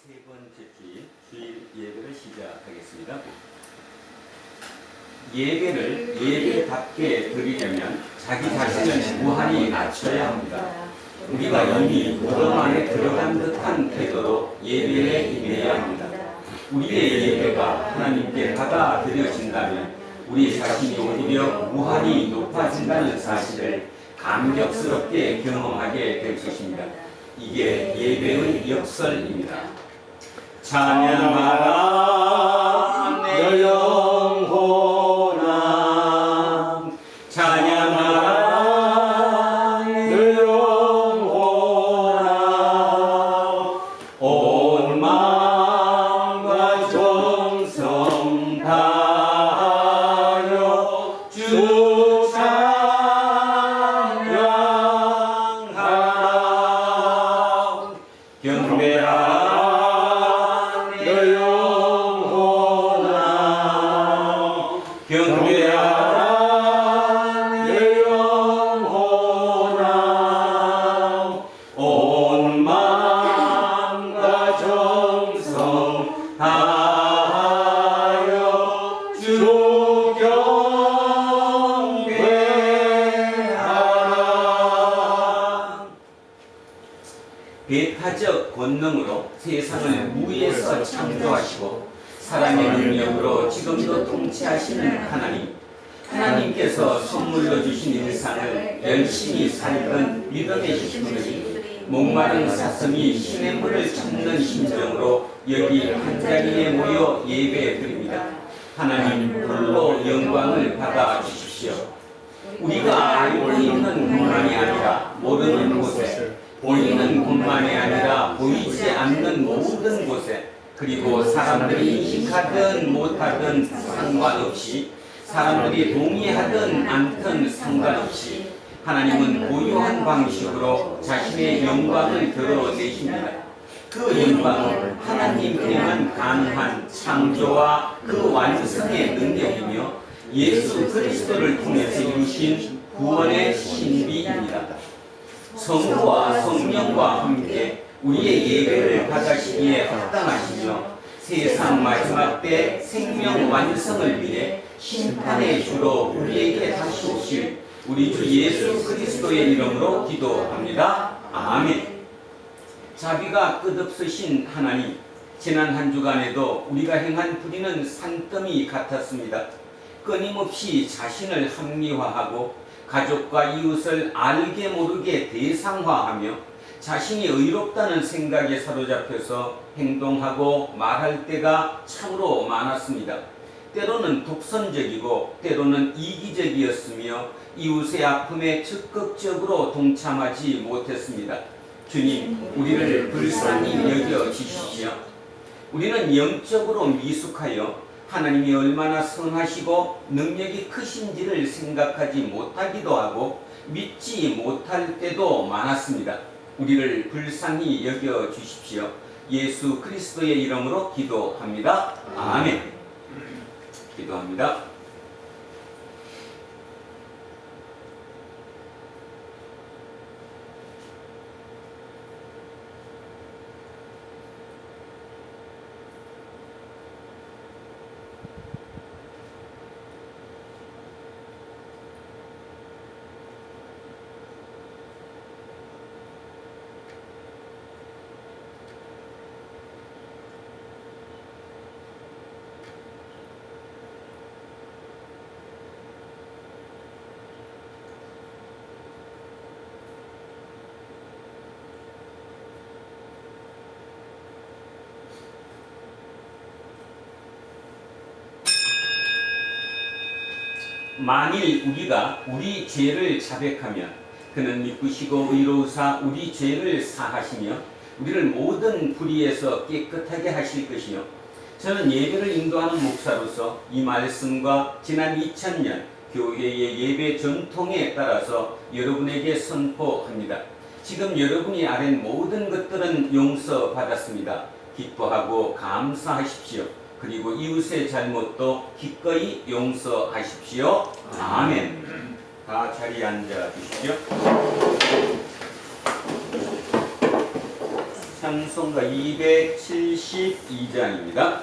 세 번째 주일 예배를 시작하겠습니다. 예배를 예배답게 드리려면 자기 자신을 무한히 낮춰야 합니다. 우리가 이미 무덤 안에 들어간 듯한 태도로 예배에 임해야 합니다. 우리의 예배가 하나님께 받아들여진다면 우리 자신이 오히려 무한히 높아진다는 사실을 감격스럽게 경험하게 될 것입니다. 이게 예배의 역설입니다. 찬양하라 내 영혼아, 찬양하라 내 영혼아, 온 마음과 정성 다하여 주 찬양하라. 경배하라 내 영혼아, 경배하라 내 영혼아, 온 마음과 정성 다하여 주 경배하라. 배타적 권능으로 세상을 무에서 창조하시고 사랑의 능력으로 지금도 통치하시는 하나님께서 선물로 주신 일상을 열심히 살던 믿음의 식구들이 목마른 사슴이 시냇물을 찾는 심정으로 여기 한 자리에 모여 예배드립니다. 하나님 홀로 영광을 받아 주십시오. 우리가 알고 있는 것만이 아니라 모르는 곳에, 보이는 곳만이 아니라 보이지 않는 모든 곳에, 그리고 사람들이 인식하든 못하든 상관없이, 사람들이 동의하든 않든 상관없이 하나님은 고유한 방식으로 자신의 영광을 드러내십니다. 그 영광은 하나님께만 가능한 창조와 그 완성의 능력이며 예수 그리스도를 통해서 이루신 구원의 신비입니다. 성부와 성령과 함께 우리의 예배를 받으시기에 합당하시며 세상 마지막 때 생명 완성을 위해 심판의 주로 우리에게 다시 오실 우리 주 예수 그리스도의 이름으로 기도합니다. 아멘. 자비가 끝없으신 하나님, 지난 한 주간에도 우리가 행한 불의는 산더미 같았습니다. 끊임없이 자신을 합리화하고 가족과 이웃을 알게 모르게 대상화하며 자신이 의롭다는 생각에 사로잡혀서 행동하고 말할 때가 참으로 많았습니다. 때로는 독선적이고 때로는 이기적이었으며 이웃의 아픔에 적극적으로 동참하지 못했습니다. 주님, 우리를 불쌍히 여겨 주십시오. 우리는 영적으로 미숙하여 하나님이 얼마나 선하시고 능력이 크신지를 생각하지 못하기도 하고 믿지 못할 때도 많았습니다. 우리를 불쌍히 여겨 주십시오. 예수 그리스도의 이름으로 기도합니다. 아멘. 기도합니다. 만일 우리가 우리 죄를 자백하면 그는 믿으시고 의로우사 우리 죄를 사하시며 우리를 모든 불의에서 깨끗하게 하실 것이요. 저는 예배를 인도하는 목사로서 이 말씀과 지난 2000년 교회의 예배 전통에 따라서 여러분에게 선포합니다. 지금 여러분이 아는 모든 것들은 용서받았습니다. 기뻐하고 감사하십시오. 그리고 이웃의 잘못도 기꺼이 용서하십시오. 아멘. 다 자리에 앉아 주십시오. 찬송가 272장입니다.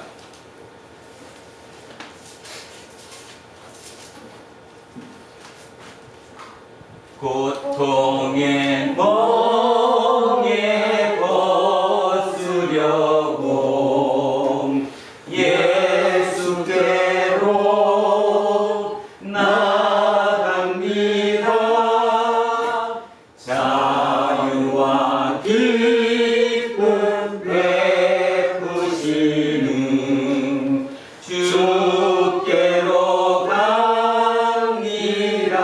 고통의 멍에 벗으려고 예수께로 나갑니다. 자유와 기쁨 베푸시는 주께로 갑니다.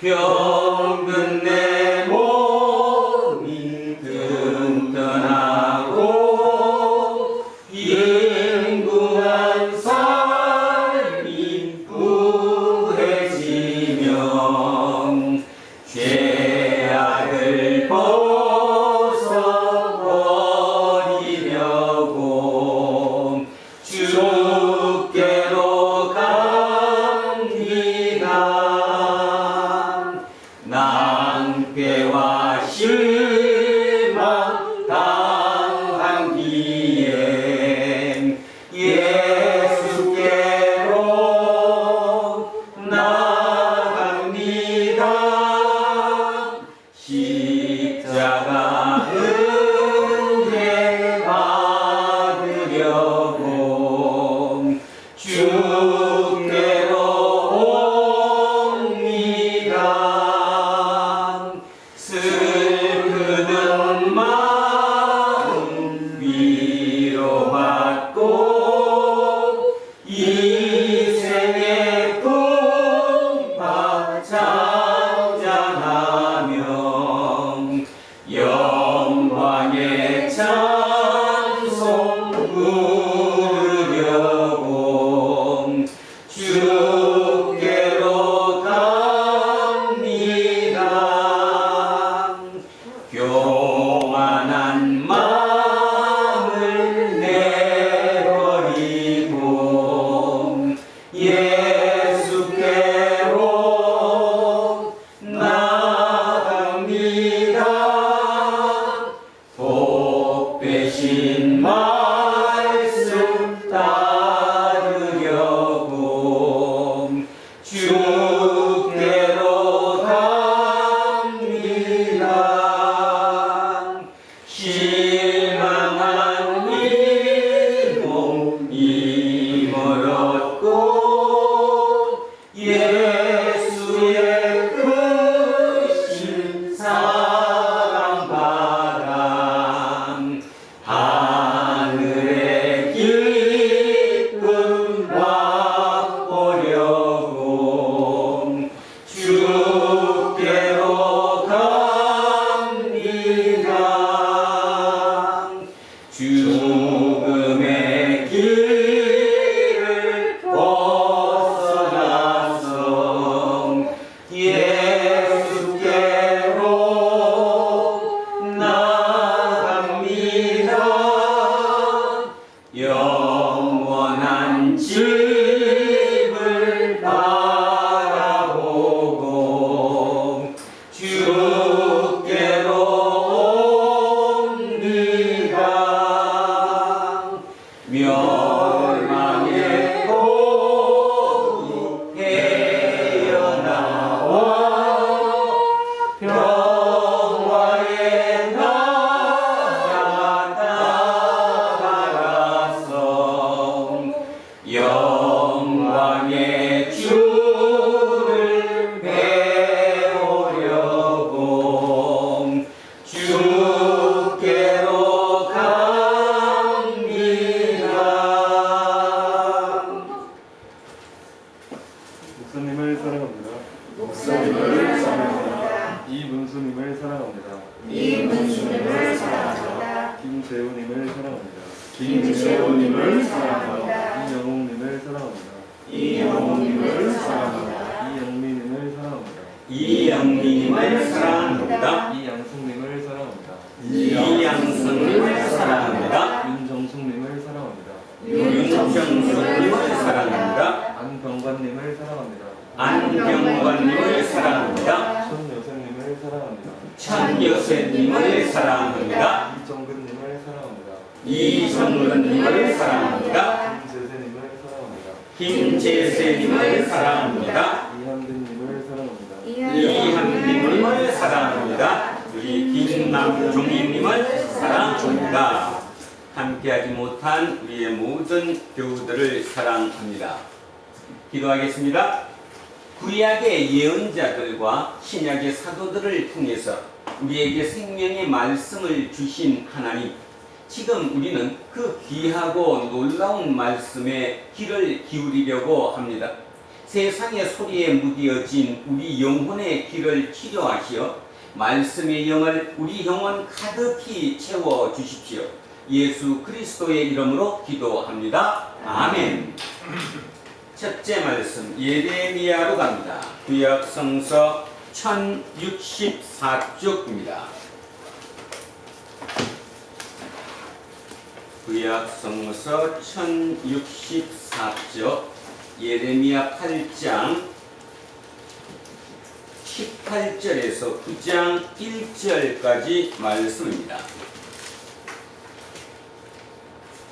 병든 내 몸이 든든하고 빈궁한 삶이 부해지면 죄악을 벗어버리려고 주께로 갑니다. 낭패와 실망 당한 뒤엔 예수께로 나갑니다. 십자가 은혜 받으려고 주께로 슬프는 마음 위로받고 이생의 풍파 장장하며 영광의 찬송 부르려고 주께로 갑니다. 교만한 마음을 내버리고 예수께로 나갑니다. 복되신 말씀 따르려고 주께로 갑니다. 실망한 이 몸이 멀었고 예수의 크신 사랑받아 하늘의 기쁨 맛보려고 주께로 갑니다. 죽음의 길을 벗어나서 예수께로 나갑니다. 영원한 집을 바라보고 주께로 옵니다. 멸망의 고국 헤어나와 평화의 나라 따라가서 영광의 주를 배우려고 주께로 갑니다. 목사님을 사랑합니다. 목사님을 사랑합니다. 이문수님을 사랑합니다. 이문수님을 사랑합니다. 김재우님을 사랑합니다. 김재호님을 사랑합니다. 이영웅님을 사랑합니다. 이영웅님을 사랑합니다. 이영민님을 사랑합니다. 이영민님을 사랑합니다. 이양승님을 사랑합니다. 이양승님을 사랑합니다. 윤정숙님을 사랑합니다. 윤정숙님을 사랑합니다. 안병관님을 사랑합니다. 안병관님을 사랑합니다. 천여생님을 사랑합니다. 천여세님을 사랑합니다. 이정은님을 사랑합니다. 김재세님을 사랑합니다. 김재세님을 사랑합니다. 이한근님을 사랑합니다. 이한님을 사랑합니다. 우리 김남종희님을 사랑합니다. 함께하지 못한 우리의 모든 교우들을 사랑합니다. 기도하겠습니다. 구약의 예언자들과 신약의 사도들을 통해서 우리에게 생명의 말씀을 주신 하나님, 지금 우리는 그 귀하고 놀라운 말씀에 귀를 기울이려고 합니다. 세상의 소리에 무디어진 우리 영혼의 귀를 치료하시어 말씀의 영을 우리 영혼 가득히 채워 주십시오. 예수 그리스도의 이름으로 기도합니다. 아멘. 첫째 말씀 예레미야로 갑니다. 구약 성서 1064쪽입니다. 구약 성서 1064쪽 예레미야 8장 18절에서 9장 1절까지 말씀입니다.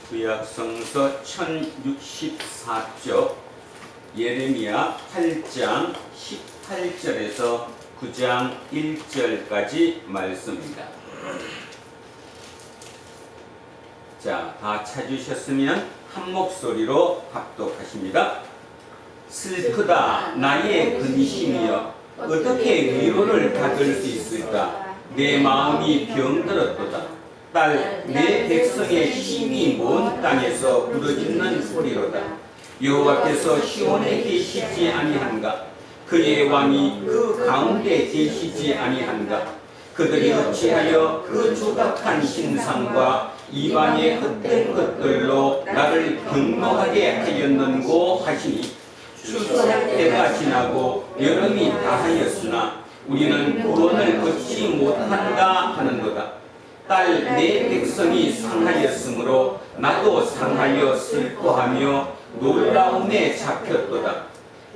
구약 성서 1064쪽 예레미야 8장 18절에서 9장 1절까지 말씀입니다. 자, 다 찾으셨으면 한 목소리로 합독하십니다. 슬프다 나의 근심이여 어떻게 위로를 받을 수 있을까? 내 마음이 병들었도다. 딸 내 백성의 힘이 먼 땅에서 부르짖는 소리로다. 여호와께서 시온에 계시지 아니한가? 그의 왕이 그 가운데 계시지 아니한가? 그들이 어찌하여 그 조각한 신상과 이방의 헛된 것들로 나를 경노하게 하였는고 하시니 추석 때가 지나고 여름이 다하였으나 우리는 구원을 얻지 못한다 하는도다. 딸 내 백성이 상하였으므로 나도 상하여 슬퍼하며 놀라움에 잡혔도다.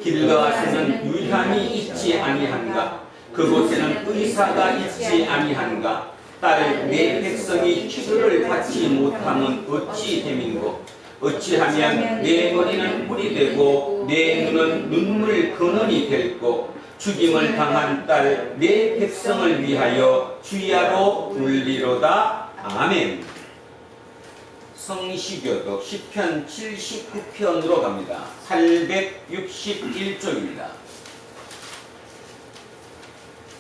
길르앗에는 유향이 있지 아니한가? 그곳에는 의사가 있지 아니한가? 딸 내 백성이 치료를 받지 못하면 어찌 됨인고? 어찌하면 내 머리는 물이 되고 내 눈은 눈물 근원이 될고 죽임을 당한 딸 내 백성을 위하여 주야로 불리로다. 아멘. 성시교독 시편 79편으로 갑니다. 861쪽입니다.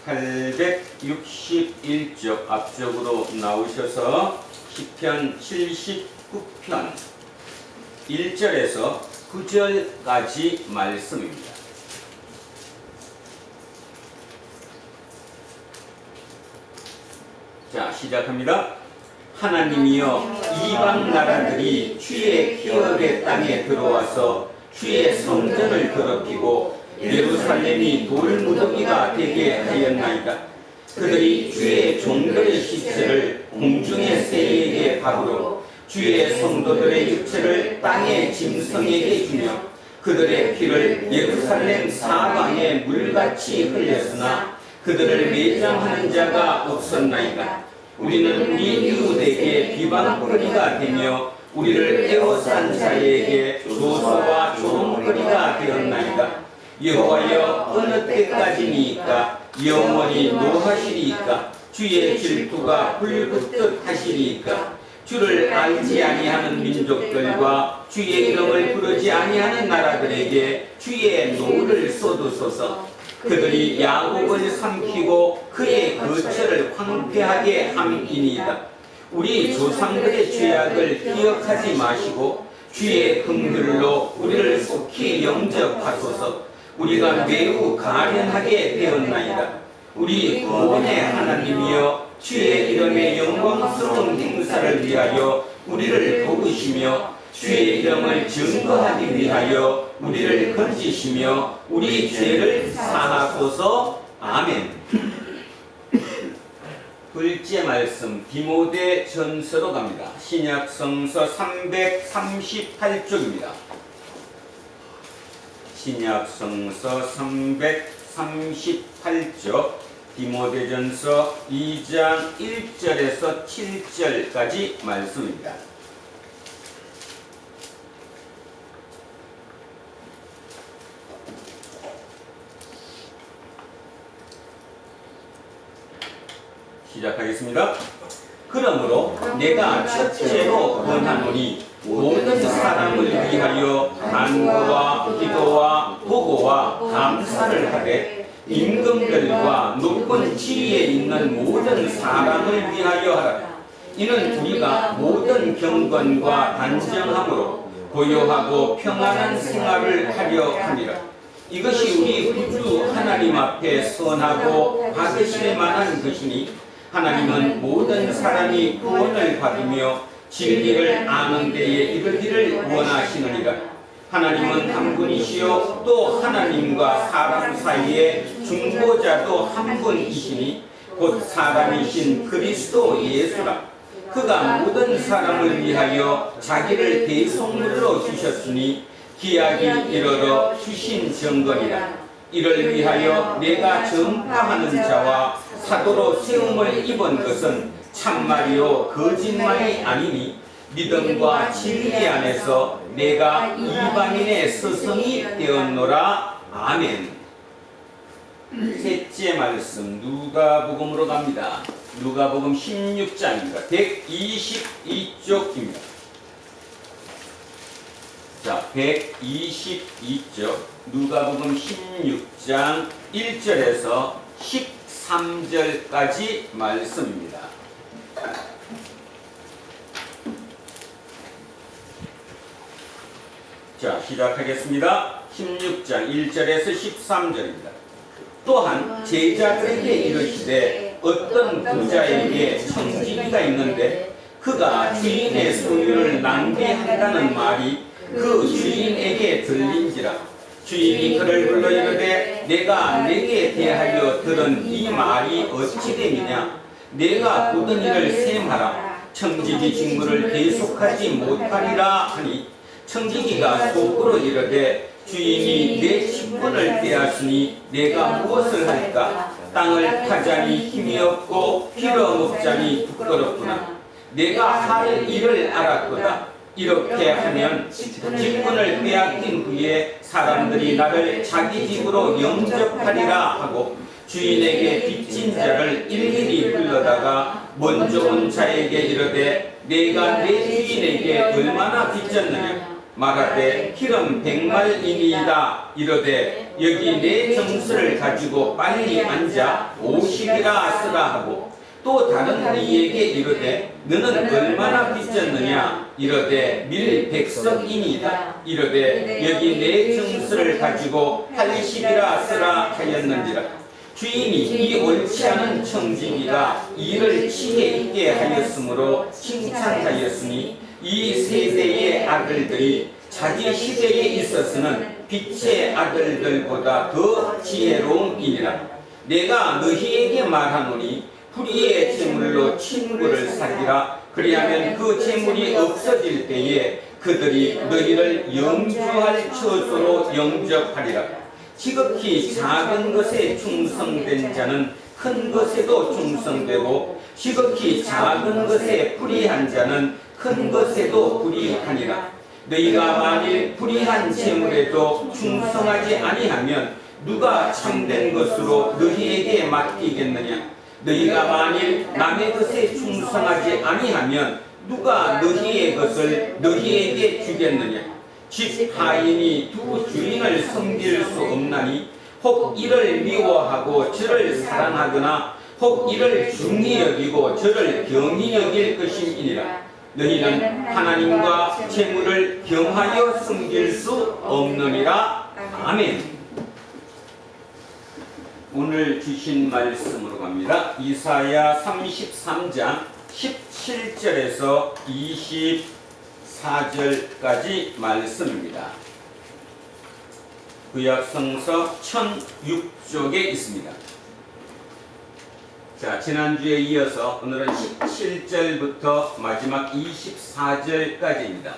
861쪽 앞쪽으로 나오셔서 시편 79편 1절에서 9절까지 말씀입니다. 자, 시작합니다. 하나님이여 이방 나라들이 주의 희열의 땅에 들어와서 주의 성전을 더럽히고 예루살렘이 돌무더기가 되게 하였나이다. 그들이 주의 종들의 시체를 공중의 새에게 밥으로 주의 성도들의 육체를 땅의 짐승에게 주며 그들의 피를 예루살렘 사방에 물같이 흘렸으나 그들을 매장하는 자가 없었나이다. 우리는 우리 이웃에게 비방거리가 되며 우리를 에워싼 자에게 조소와 조롱거리가 되었나이다. 여호와여 어느 때까지니까 영원히 노하시리이까? 주의 질투가 불붙듯 하시리이까? 주를 알지 아니하는 민족들과 주의 이름을 부르지 아니하는 나라들에게 주의 노를 쏟으소서. 그들이 야곱을 삼키고 그의 거처를 황폐하게 함이니이다. 우리 조상들의 죄악을 기억하지 마시고 주의 긍휼로 우리를 속히 영접하소서. 우리가 매우 가련하게 되었나이다. 우리 구원의 하나님이여 주의 이름의 영광스러운 행사를 위하여 우리를 도우시며 주의 이름을 증거하기 위하여 우리를 건지시며 우리 죄를 사하소서. 아멘. 둘째 말씀 디모데 전서로 갑니다. 신약 성서 338쪽입니다. 신약 성서 338쪽 디모데전서 2장 1절에서 7절까지 말씀입니다. 시작하겠습니다. 그러므로 내가 첫째로 권하노니 모든 사람을 위하여 간구와 기도와 보고와 감사를 하되 임금들과 높은 지위에 있는 모든 사람을 위하여 하라. 이는 우리가 모든 경건과 단정함으로 고요하고 평안한 생활을 하려 함이라. 이것이 우리 구주 하나님 앞에 선하고 받으실 만한 것이니 하나님은 모든 사람이 구원을 받으며 진리를 아는 데에 이르기를 원하시느니라. 하나님은 한 분이시요 또 하나님과 사람 사이에 중보자도 한 분이시니 곧 사람이신 그리스도 예수라. 그가 모든 사람을 위하여 자기를 대속물로 주셨으니 기약이 이르러 주신 증거니라. 이를 위하여 내가 전파하는 자와 사도로 세움을 입은 것은 참말이요 거짓말이 아니니 믿음과 진리 안에서 내가 이방인의 스승이 되었노라. 아멘. 셋째 말씀 누가복음으로 갑니다. 누가복음 16장입니다. 122쪽입니다. 자, 122쪽 누가복음 16장 1절에서 13절까지 말씀입니다. 자, 시작하겠습니다. 16장 1절에서 13절입니다. 또한 제자들에게 이르시되 어떤 부자에게 청지기가 있는데 그가 주인의 소유를 낭비한다는 말이 그 주인에게 들린지라. 주인이 그를 불러 이르되 내가 내게 대하여 들은 이 말이 어찌 됨이냐. 내가 굳은 이를 셈하라. 청지기 직무를 계속하지 못하리라 하니 청지기가 속으로 이르되 주인이 내 직분을 빼앗으니 내가 무엇을 할까. 땅을 파자니 힘이 없고 빌어먹자니 부끄럽구나. 내가 할 일을 알았도다. 이렇게 하면 직분을 빼앗긴 후에 사람들이 나를 자기 집으로 영접하리라 하고 주인에게 빚진 자를 일일이 불러다가 먼저 온 자에게 이르되 내가 내 주인에게 얼마나 빚졌느냐. 말하되 기름 100말이니이다. 이르되 여기 내 정수를 가지고 빨리 앉아 50이라 쓰라 하고 또 다른 이에게 이르되 너는 얼마나 빚졌느냐. 이르되 밀 100석이니이다. 이르되 여기 내 정수를 가지고 80이라 쓰라 하였는지라. 주인이 이 옳지 않은 청지기가 이를 치게 있게 하였으므로 칭찬하였으니 이 세대의 아들들이 자기 시대에 있어서는 빛의 아들들보다 더 지혜로움이니라. 내가 너희에게 말하노니 불의의 재물로 친구를 사귀라. 그리하면 그 재물이 없어질 때에 그들이 너희를 영주할 처소로 영접하리라. 지극히 작은 것에 충성된 자는 큰 것에도 충성되고 지극히 작은 것에 불의한 자는 큰 것에도 불의하니라. 너희가 만일 불의한 재물에도 충성하지 아니하면 누가 참된 것으로 너희에게 맡기겠느냐. 너희가 만일 남의 것에 충성하지 아니하면 누가 너희의 것을 너희에게 주겠느냐. 집 하인이 두 주인을 섬길 수 없나니 혹 이를 미워하고 저를 사랑하거나 혹 이를 중히 여기고 저를 경히 여길 것임이니라. 너희는 하나님과 재물을 겸하여 섬길 수 없느니라. 아멘. 오늘 주신 말씀으로 갑니다. 이사야 33장 17절에서 24절까지 말씀입니다. 구약 성서 1006쪽에 있습니다. 자, 지난주에 이어서 오늘은 17절부터 마지막 24절까지입니다.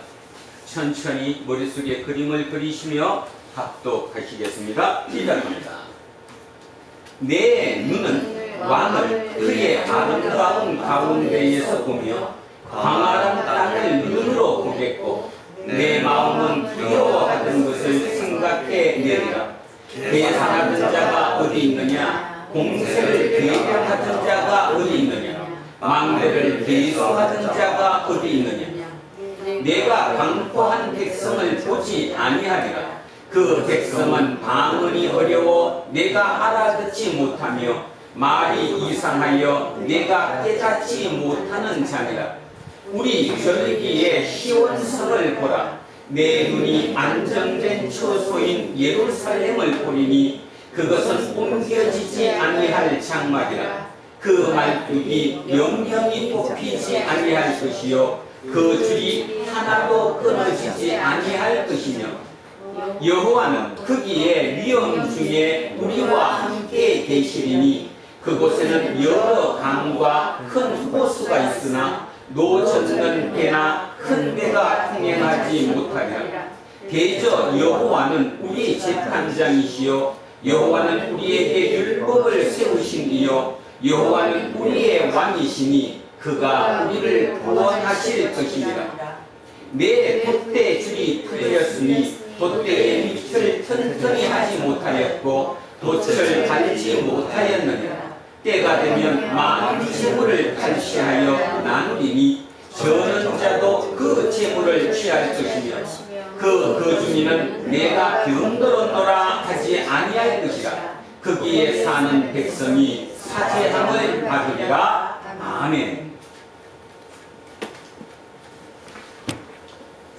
천천히 머릿속에 그림을 그리시며 합독하시겠습니다. 시작합니다. 내 눈은 왕을 그의 아름다운 가운데에서 보며 광활한 땅을 눈으로 보겠고 내 마음은 두려워하던 것을 생각해내리라. 계산하던 자가 어디 있느냐? 공세를 계량하던 자가 어디 있느냐? 망대를 계수하던 자가 어디 있느냐? 내가 강포한 백성을 보지 아니하리라. 그 백성은 방언이 어려워 내가 알아듣지 못하며 말이 이상하여 내가 깨닫지 못하는 자니라. 우리 절기의 시온성을 보라. 내 눈이 안정된 처소인 예루살렘을 보리니 그것은 옮겨지지 아니할 장막이라. 그 말뚝이 영영이 뽑히지 아니할 것이요 그 줄이 하나도 끊어지지 아니할 것이며 여호와는 거기에 위엄 중에 우리와 함께 계시리니 그곳에는 여러 강과 큰 호수가 있으나 노젓는 배나 큰 배가 통행하지 못하리라. 대저 여호와는 우리 재판장이시요 여호와는 우리에게 율법을 세우신 이요 여호와는 우리의 왕이시니 그가 우리를 구원하실 것이니라. 내 돛대 줄이 풀렸으니 돛대의 밑을 튼튼히 하지 못하였고 돛을 달지 못하였느니라. 때가 되면 많은 재물을 탈취하여 나누리니 저는 자도 그 재물을 취할 것이며 그 거주민은 내가 병들었노라 하지 아니할 것이라. 거기에 사는 백성이 사죄함을 받으리라. 아멘.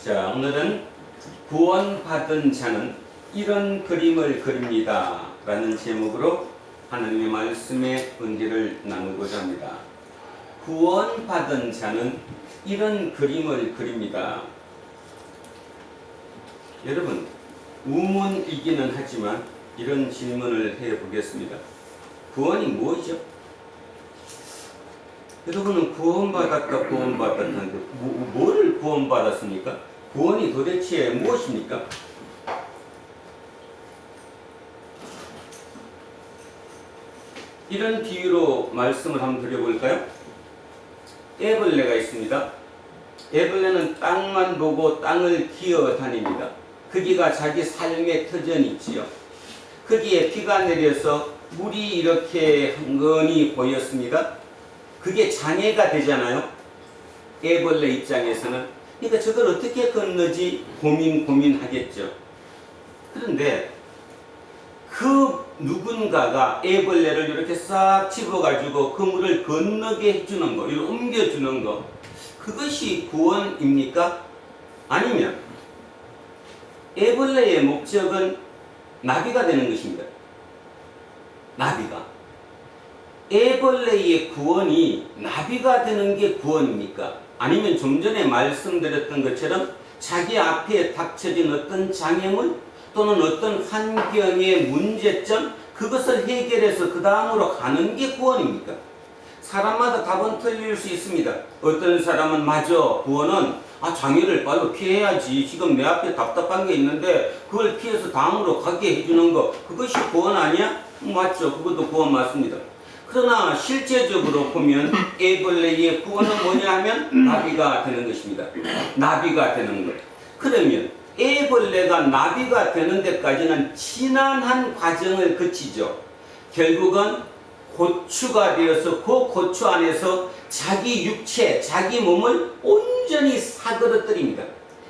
자, 오늘은 구원받은 자는 이런 그림을 그립니다 라는 제목으로 하나님의 말씀의 은혜를 나누고자 합니다. 구원받은 자는 이런 그림을 그립니다. 여러분, 우문이기는 하지만 이런 질문을 해보겠습니다. 구원이 뭐죠? 여러분은 구원받았다 구원받았다는데 뭐를 구원받았습니까? 구원이 도대체 무엇입니까? 이런 비유로 말씀을 한번 드려볼까요? 애벌레가 있습니다. 애벌레는 땅만 보고 땅을 기어 다닙니다. 거기가 자기 삶의 터전이 있지요. 거기에 비가 내려서 물이 이렇게 흥건히 보였습니다. 그게 장애가 되잖아요. 애벌레 입장에서는. 그러니까 저걸 어떻게 건너지 고민하겠죠. 그런데 그 누군가가 애벌레를 이렇게 싹 집어가지고 그 물을 건너게 해주는 거, 이걸 옮겨주는 거, 그것이 구원입니까? 아니면 애벌레의 목적은 나비가 되는 것입니다. 나비가. 애벌레의 구원이 나비가 되는 게 구원입니까? 아니면 좀 전에 말씀드렸던 것처럼 자기 앞에 닥쳐진 어떤 장애물 또는 어떤 환경의 문제점, 그것을 해결해서 그 다음으로 가는 게 구원입니까? 사람마다 답은 틀릴 수 있습니다. 어떤 사람은 맞아, 구원은 장애를 빨리 피해야지, 지금 내 앞에 답답한 게 있는데 그걸 피해서 다음으로 가게 해주는 거, 그것이 구원 아니야? 맞죠, 그것도 구원 맞습니다. 그러나 실제적으로 보면 애벌레의 구원은 뭐냐 하면 나비가 되는 것입니다. 나비가 되는 것. 그러면 애벌레가 나비가 되는 데까지는 지난한 과정을 거치죠. 결국은 고추가 되어서 그 고추 안에서 자기 육체, 자기 몸을 온전히 사그러뜨립니다.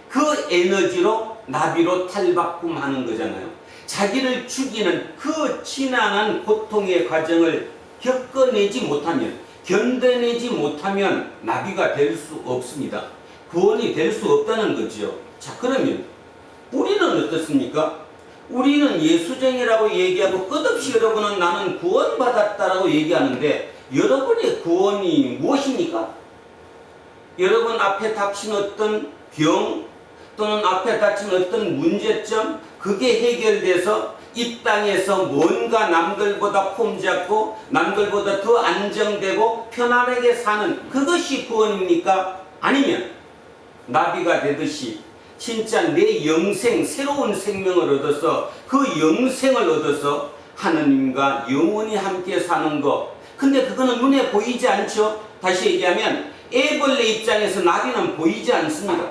그 에너지로 나비로 탈바꿈하는 거잖아요. 자기를 죽이는 그 지난한 고통의 과정을 겪어내지 못하면, 견뎌내지 못하면 나비가 될 수 없습니다. 구원이 될 수 없다는 거죠. 자, 그러면 우리는 어떻습니까? 우리는 예수쟁이라고 얘기하고 끝없이 여러분은 나는 구원받았다라고 얘기하는데 여러분의 구원이 무엇입니까? 여러분 앞에 닥친 어떤 병 또는 앞에 닥친 어떤 문제점, 그게 해결돼서 이 땅에서 뭔가 남들보다 폼잡고 남들보다 더 안정되고 편안하게 사는 그것이 구원입니까? 아니면 나비가 되듯이 진짜 내 영생, 새로운 생명을 얻어서 그 영생을 얻어서 하느님과 영원히 함께 사는 것, 근데 그거는 눈에 보이지 않죠. 다시 얘기하면 애벌레 입장에서 나비는 보이지 않습니다.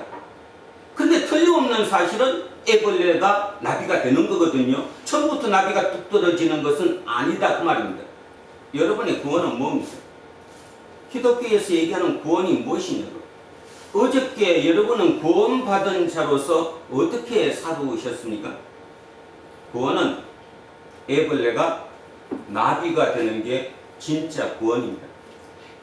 근데 틀림없는 사실은 애벌레가 나비가 되는 거거든요. 처음부터 나비가 뚝 떨어지는 것은 아니다 그 말입니다. 여러분의 구원은 뭡니까? 기독교에서 얘기하는 구원이 무엇이냐고. 어저께 여러분은 구원받은 자로서 어떻게 살아오셨습니까? 구원은 애벌레가 나비가 되는 게 진짜 구원입니다.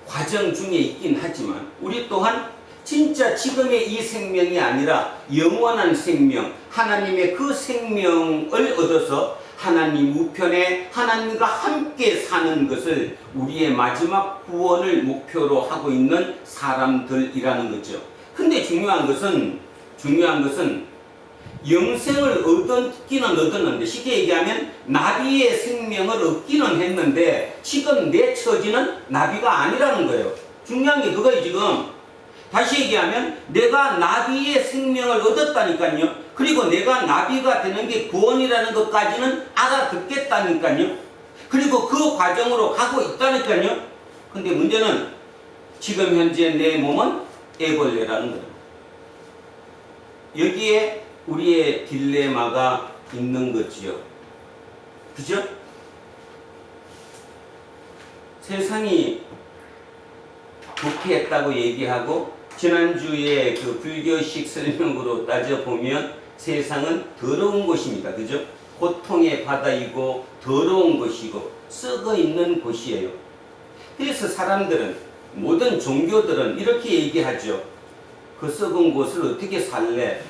과정 중에 있긴 하지만 우리 또한 진짜 지금의 이 생명이 아니라 영원한 생명, 하나님의 그 생명을 얻어서 하나님 우편에 하나님과 함께 사는 것을 우리의 마지막 구원을 목표로 하고 있는 사람들이라는 거죠. 근데 중요한 것은 영생을 얻기는 얻었는데, 쉽게 얘기하면 나비의 생명을 얻기는 했는데 지금 내 처지는 나비가 아니라는 거예요. 중요한 게 그거예요. 지금 다시 얘기하면 내가 나비의 생명을 얻었다니까요. 그리고 내가 나비가 되는 게 구원이라는 것까지는 알아듣겠다니까요. 그리고 그 과정으로 가고 있다니까요. 근데 문제는 지금 현재 내 몸은 애벌레라는 거예요. 여기에 우리의 딜레마가 있는 거지요. 그죠? 세상이 부패했다고 얘기하고, 지난주에 그 불교식 설명으로 따져보면 세상은 더러운 곳입니다. 그죠? 고통의 바다이고 더러운 곳이고 썩어 있는 곳이에요. 그래서 사람들은, 모든 종교들은 이렇게 얘기하죠. 그 썩은 곳을 어떻게 살래?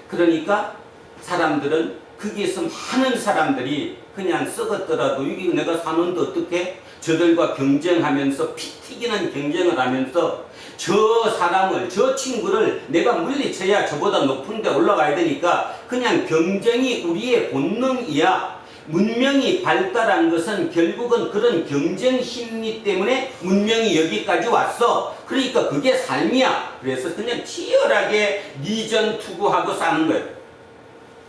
그러니까 사람들은 거기에서 많은 사람들이 그냥 썩었더라도 이게 내가 사는데 어떻게? 저들과 경쟁하면서 피 튀기는 경쟁을 하면서 저 사람을, 저 친구를 내가 물리쳐야 저보다 높은 데 올라가야 되니까 그냥 경쟁이 우리의 본능이야. 문명이 발달한 것은 결국은 그런 경쟁 심리 때문에 문명이 여기까지 왔어. 그러니까 그게 삶이야. 그래서 그냥 치열하게 니전 투구하고 사는 거예요.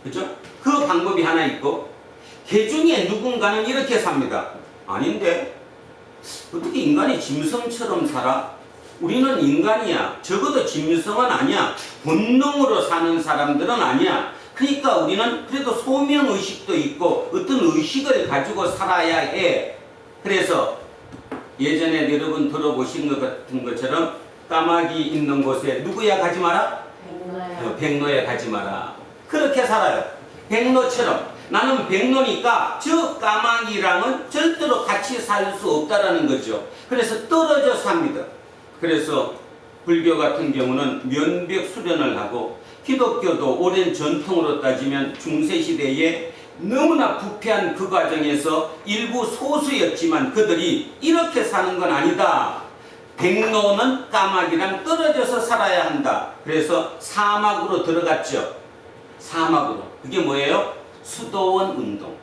그죠? 그 방법이 하나 있고, 개 중에 누군가는 이렇게 삽니다. 아닌데 어떻게 인간이 짐승처럼 살아? 우리는 인간이야. 적어도 짐승은 아니야. 본능으로 사는 사람들은 아니야. 그러니까 우리는 그래도 소명의식도 있고 어떤 의식을 가지고 살아야 해. 그래서 예전에 여러분 들어보신 것 같은 것처럼 까마귀 있는 곳에 누구야 가지 마라? 백로에 가지 마라. 그렇게 살아요. 백로처럼. 나는 백로니까 저 까마귀랑은 절대로 같이 살 수 없다라는 거죠. 그래서 떨어져 삽니다. 그래서 불교 같은 경우는 면벽 수련을 하고, 기독교도 오랜 전통으로 따지면 중세시대에 너무나 부패한 그 과정에서 일부 소수였지만 그들이 이렇게 사는 건 아니다. 백로는 까마귀랑 떨어져서 살아야 한다. 그래서 사막으로 들어갔죠. 사막으로. 그게 뭐예요? 수도원 운동.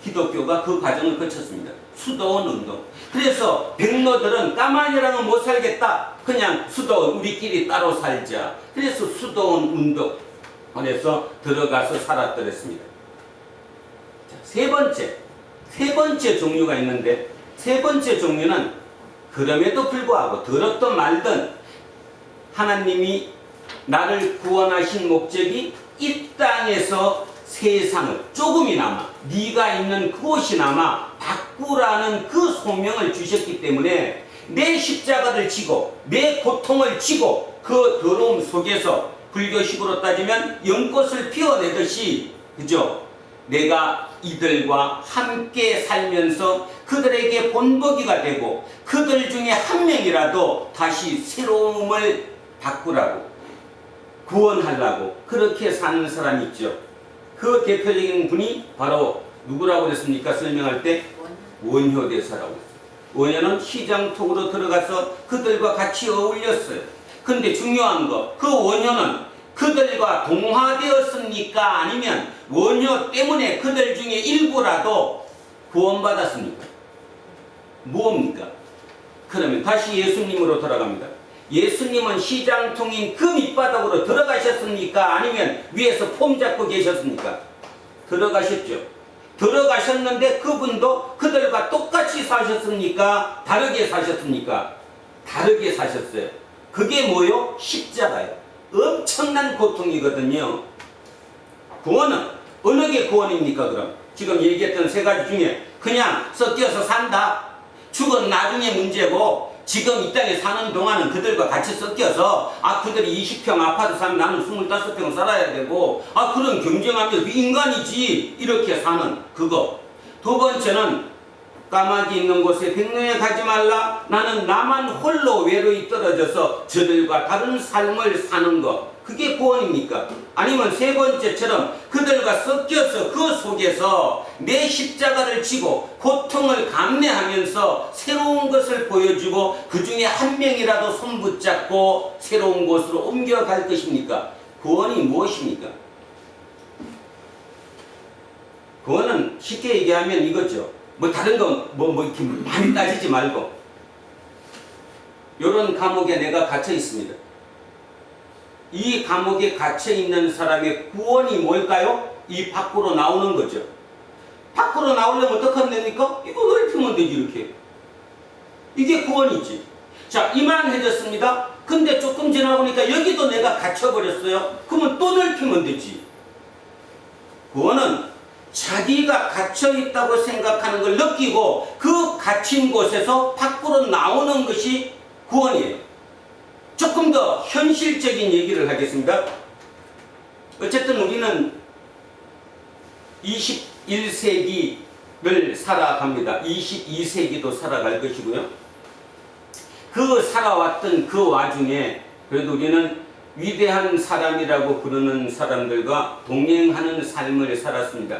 기독교가 그 과정을 거쳤습니다. 수도원 운동. 그래서 백로들은 까마귀랑은 못 살겠다. 그냥 수도원 우리끼리 따로 살자. 그래서 수도원 운동. 그래서 들어가서 살았더랬습니다. 자, 세 번째 종류가 있는데, 세 번째 종류는 그럼에도 불구하고 들었든 말든 하나님이 나를 구원하신 목적이 이 땅에서 세상을 조금이나마, 네가 있는 그곳이나마 바꾸라는 그 소명을 주셨기 때문에 내 십자가를 지고 내 고통을 지고 그 더러움 속에서 불교식으로 따지면 연꽃을 피워내듯이, 그죠? 내가 이들과 함께 살면서 그들에게 본보기가 되고 그들 중에 한 명이라도 다시 새로움을 바꾸라고, 구원하려고 그렇게 사는 사람이 있죠. 그 대표적인 분이 바로 누구라고 그랬습니까? 설명할 때 원효대사라고 했어요. 원효는 시장통으로 들어가서 그들과 같이 어울렸어요. 근데 중요한 거, 그 원효는 그들과 동화되었습니까? 아니면 원효 때문에 그들 중에 일부라도 구원받았습니까? 뭡니까? 그러면 다시 예수님으로 돌아갑니다. 예수님은 시장통인 그 밑바닥으로 들어가셨습니까? 아니면 위에서 폼 잡고 계셨습니까? 들어가셨죠. 들어가셨는데 그분도 그들과 똑같이 사셨습니까? 다르게 사셨습니까? 다르게 사셨어요. 그게 뭐요? 십자가예요. 엄청난 고통이거든요. 구원은 어느 게 구원입니까? 그럼 지금 얘기했던 세 가지 중에 그냥 섞여서 산다, 죽은 나중에 문제고, 지금 이 땅에 사는 동안은 그들과 같이 섞여서 그들이 20평 아파트 살면 나는 25평 살아야 되고, 그런 경쟁하면서 인간이지, 이렇게 사는 그거. 두 번째는 까마귀 있는 곳에 백로에 가지 말라, 나는 나만 홀로 외로이 떨어져서 저들과 다른 삶을 사는 것. 그게 구원입니까? 아니면 세 번째처럼 그들과 섞여서 그 속에서 내 십자가를 지고 고통을 감내하면서 새로운 것을 보여주고 그 중에 한 명이라도 손 붙잡고 새로운 곳으로 옮겨갈 것입니까? 구원이 무엇입니까? 구원은 쉽게 얘기하면 이거죠. 뭐 다른 거 이렇게 많이 따지지 말고, 요런 감옥에 내가 갇혀 있습니다. 이 감옥에 갇혀 있는 사람의 구원이 뭘까요? 이 밖으로 나오는 거죠. 밖으로 나오려면 어떻게 하면 됩니까? 이거 넓히면 되지, 이렇게. 이게 구원이지. 자, 이만해졌습니다. 근데 조금 지나보니까 여기도 내가 갇혀버렸어요. 그러면 또 넓히면 되지. 구원은 자기가 갇혀있다고 생각하는 걸 느끼고 그 갇힌 곳에서 밖으로 나오는 것이 구원이에요. 조금 더 현실적인 얘기를 하겠습니다. 어쨌든 우리는 21세기를 살아갑니다. 22세기도 살아갈 것이고요. 그 살아왔던 그 와중에 그래도 우리는 위대한 사람이라고 부르는 사람들과 동행하는 삶을 살았습니다.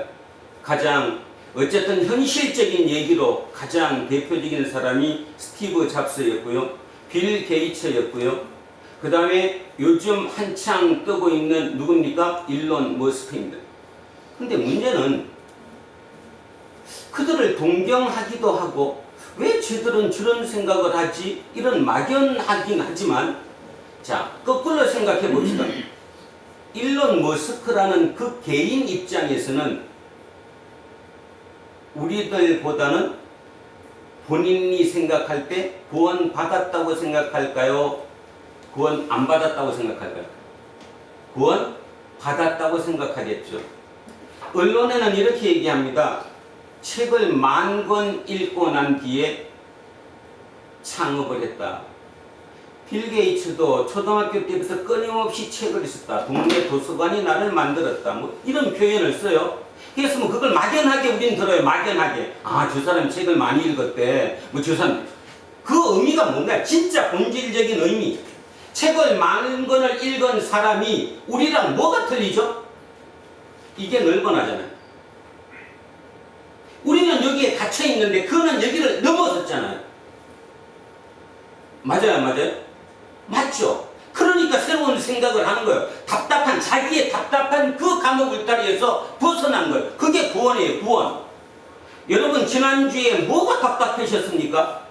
가장 어쨌든 현실적인 얘기로 가장 대표적인 사람이 스티브 잡스였고요. 빌 게이츠였고요. 그 다음에 요즘 한창 뜨고 있는 누굽니까? 일론 머스크입니다. 근데 문제는 그들을 동경하기도 하고 왜 쟤들은 저런 생각을 하지? 이런 막연하긴 하지만, 자, 거꾸로 생각해 봅시다. 일론 머스크라는 그 개인 입장에서는 우리들보다는 본인이 생각할 때 구원 받았다고 생각할까요? 구원 안 받았다고 생각할까요? 구원 받았다고 생각하겠죠. 언론에는 이렇게 얘기합니다. 책을 10,000권 읽고 난 뒤에 창업을 했다. 빌 게이츠도 초등학교 때부터 끊임없이 책을 썼다. 동네 도서관이 나를 만들었다. 뭐 이런 표현을 써요. 그래서 뭐 그걸 막연하게 우리는 들어요. 막연하게. 저 사람 책을 많이 읽었대. 뭐 저 사람. 그 의미가 뭔가 진짜 본질적인 의미. 책을 10,000권을 읽은 사람이 우리랑 뭐가 틀리죠? 이게 넓어나잖아요. 우리는 여기에 갇혀 있는데 그는 여기를 넘어섰잖아요. 맞아요, 맞아요? 맞죠? 그러니까 새로운 생각을 하는 거예요. 자기의 답답한 그 감옥 울타리에서 벗어난 거예요. 그게 구원이에요, 구원. 여러분, 지난주에 뭐가 답답하셨습니까?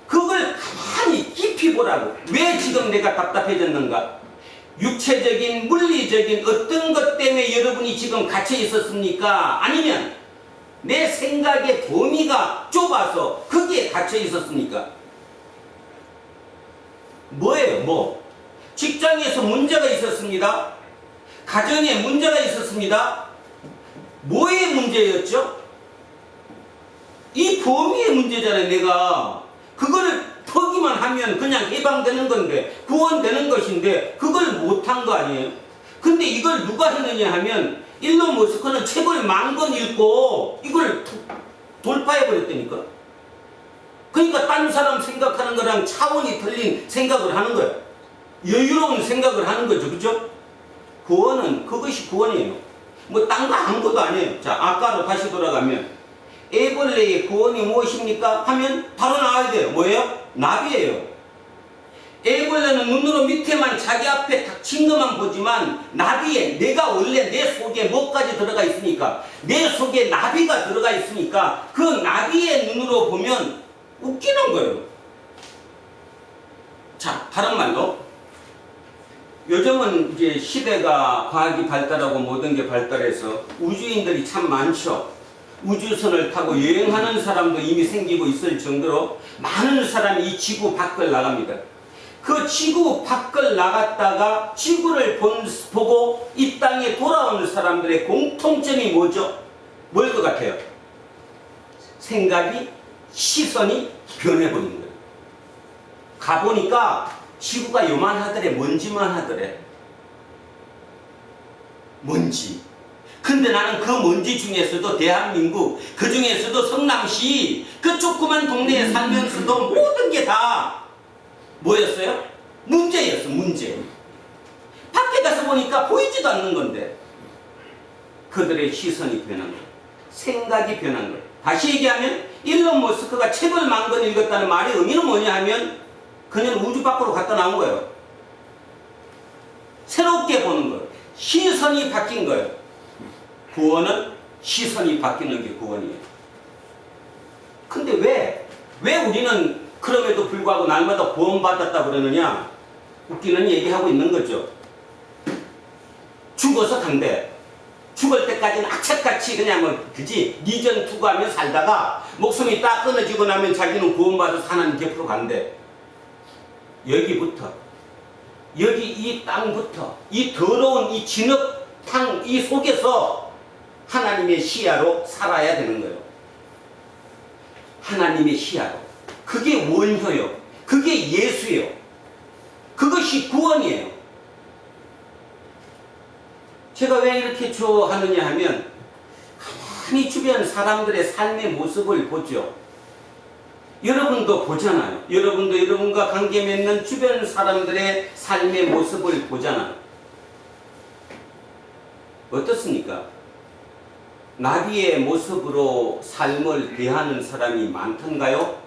그걸 가만히 깊이 보라고. 왜 지금 내가 답답해졌는가? 육체적인, 물리적인 어떤 것 때문에 여러분이 지금 갇혀 있었습니까? 아니면 내 생각의 범위가 좁아서 거기에 갇혀 있었습니까? 뭐예요, 뭐? 직장에서 문제가 있었습니다. 가정에 문제가 있었습니다. 뭐의 문제였죠? 이 범위의 문제잖아요, 내가. 그거를 터기만 하면 그냥 해방되는 건데, 구원되는 것인데, 그걸 못한 거 아니에요? 근데 이걸 누가 했느냐 하면, 일론 머스크는 책을 10,000권 읽고, 이걸 돌파해버렸다니까? 그러니까 딴 사람 생각하는 거랑 차원이 틀린 생각을 하는 거예요. 여유로운 생각을 하는 거죠. 그죠? 구원은 그것이 구원이에요. 뭐 딴 거 아무것도 아니에요. 자, 아까로 다시 돌아가면 애벌레의 구원이 무엇입니까? 하면 바로 나와야 돼요. 뭐예요? 나비예요. 애벌레는 눈으로 밑에만 자기 앞에 닥친 것만 보지만 나비에 내가 원래 내 속에 뭐까지 들어가 있으니까, 내 속에 나비가 들어가 있으니까 그 나비의 눈으로 보면 웃기는 거예요. 자, 다른 말로 요즘은 이제 시대가 과학이 발달하고 모든 게 발달해서 우주인들이 참 많죠. 우주선을 타고 여행하는 사람도 이미 생기고 있을 정도로 많은 사람이 이 지구 밖을 나갑니다. 그 지구 밖을 나갔다가 지구를 보고 이 땅에 돌아오는 사람들의 공통점이 뭐죠? 뭘 것 같아요? 생각이, 시선이 변해버린 거예요. 가보니까 지구가 요만하더래. 먼지만 하더래. 먼지. 근데 나는 그 먼지 중에서도 대한민국, 그 중에서도 성남시 그 조그만 동네에 살면서도 모든 게 다 뭐였어요? 문제였어. 문제. 밖에 가서 보니까 보이지도 않는 건데 그들의 시선이 변한 거예요. 생각이 변한 거예요. 다시 얘기하면 일론 머스크가 책을 10,000권 읽었다는 말의 의미는 뭐냐 하면 그냥 우주 밖으로 갔다 나온 거예요. 새롭게 보는 거예요. 시선이 바뀐 거예요. 구원은 시선이 바뀌는 게 구원이에요. 근데 왜 우리는 그럼에도 불구하고 날마다 구원받았다 그러느냐? 웃기는 얘기하고 있는 거죠. 죽어서 간대. 죽을 때까지는 악착같이 그냥 그지 니전 투구하며 살다가 목숨이 딱 끊어지고 나면 자기는 구원받아서 하나님 곁으로 간대. 여기부터 여기 이 땅부터 이 더러운 이 진흙탕 이 속에서 하나님의 시야로 살아야 되는 거예요. 하나님의 시야로. 그게 원효요. 그게 예수예요. 그것이 구원이에요. 제가 왜 이렇게 좋아하느냐 하면 가만히 주변 사람들의 삶의 모습을 보죠. 여러분도 보잖아요. 여러분도 여러분과 관계 맺는 주변 사람들의 삶의 모습을 보잖아요. 어떻습니까? 나비의 모습으로 삶을 대하는 사람이 많던가요?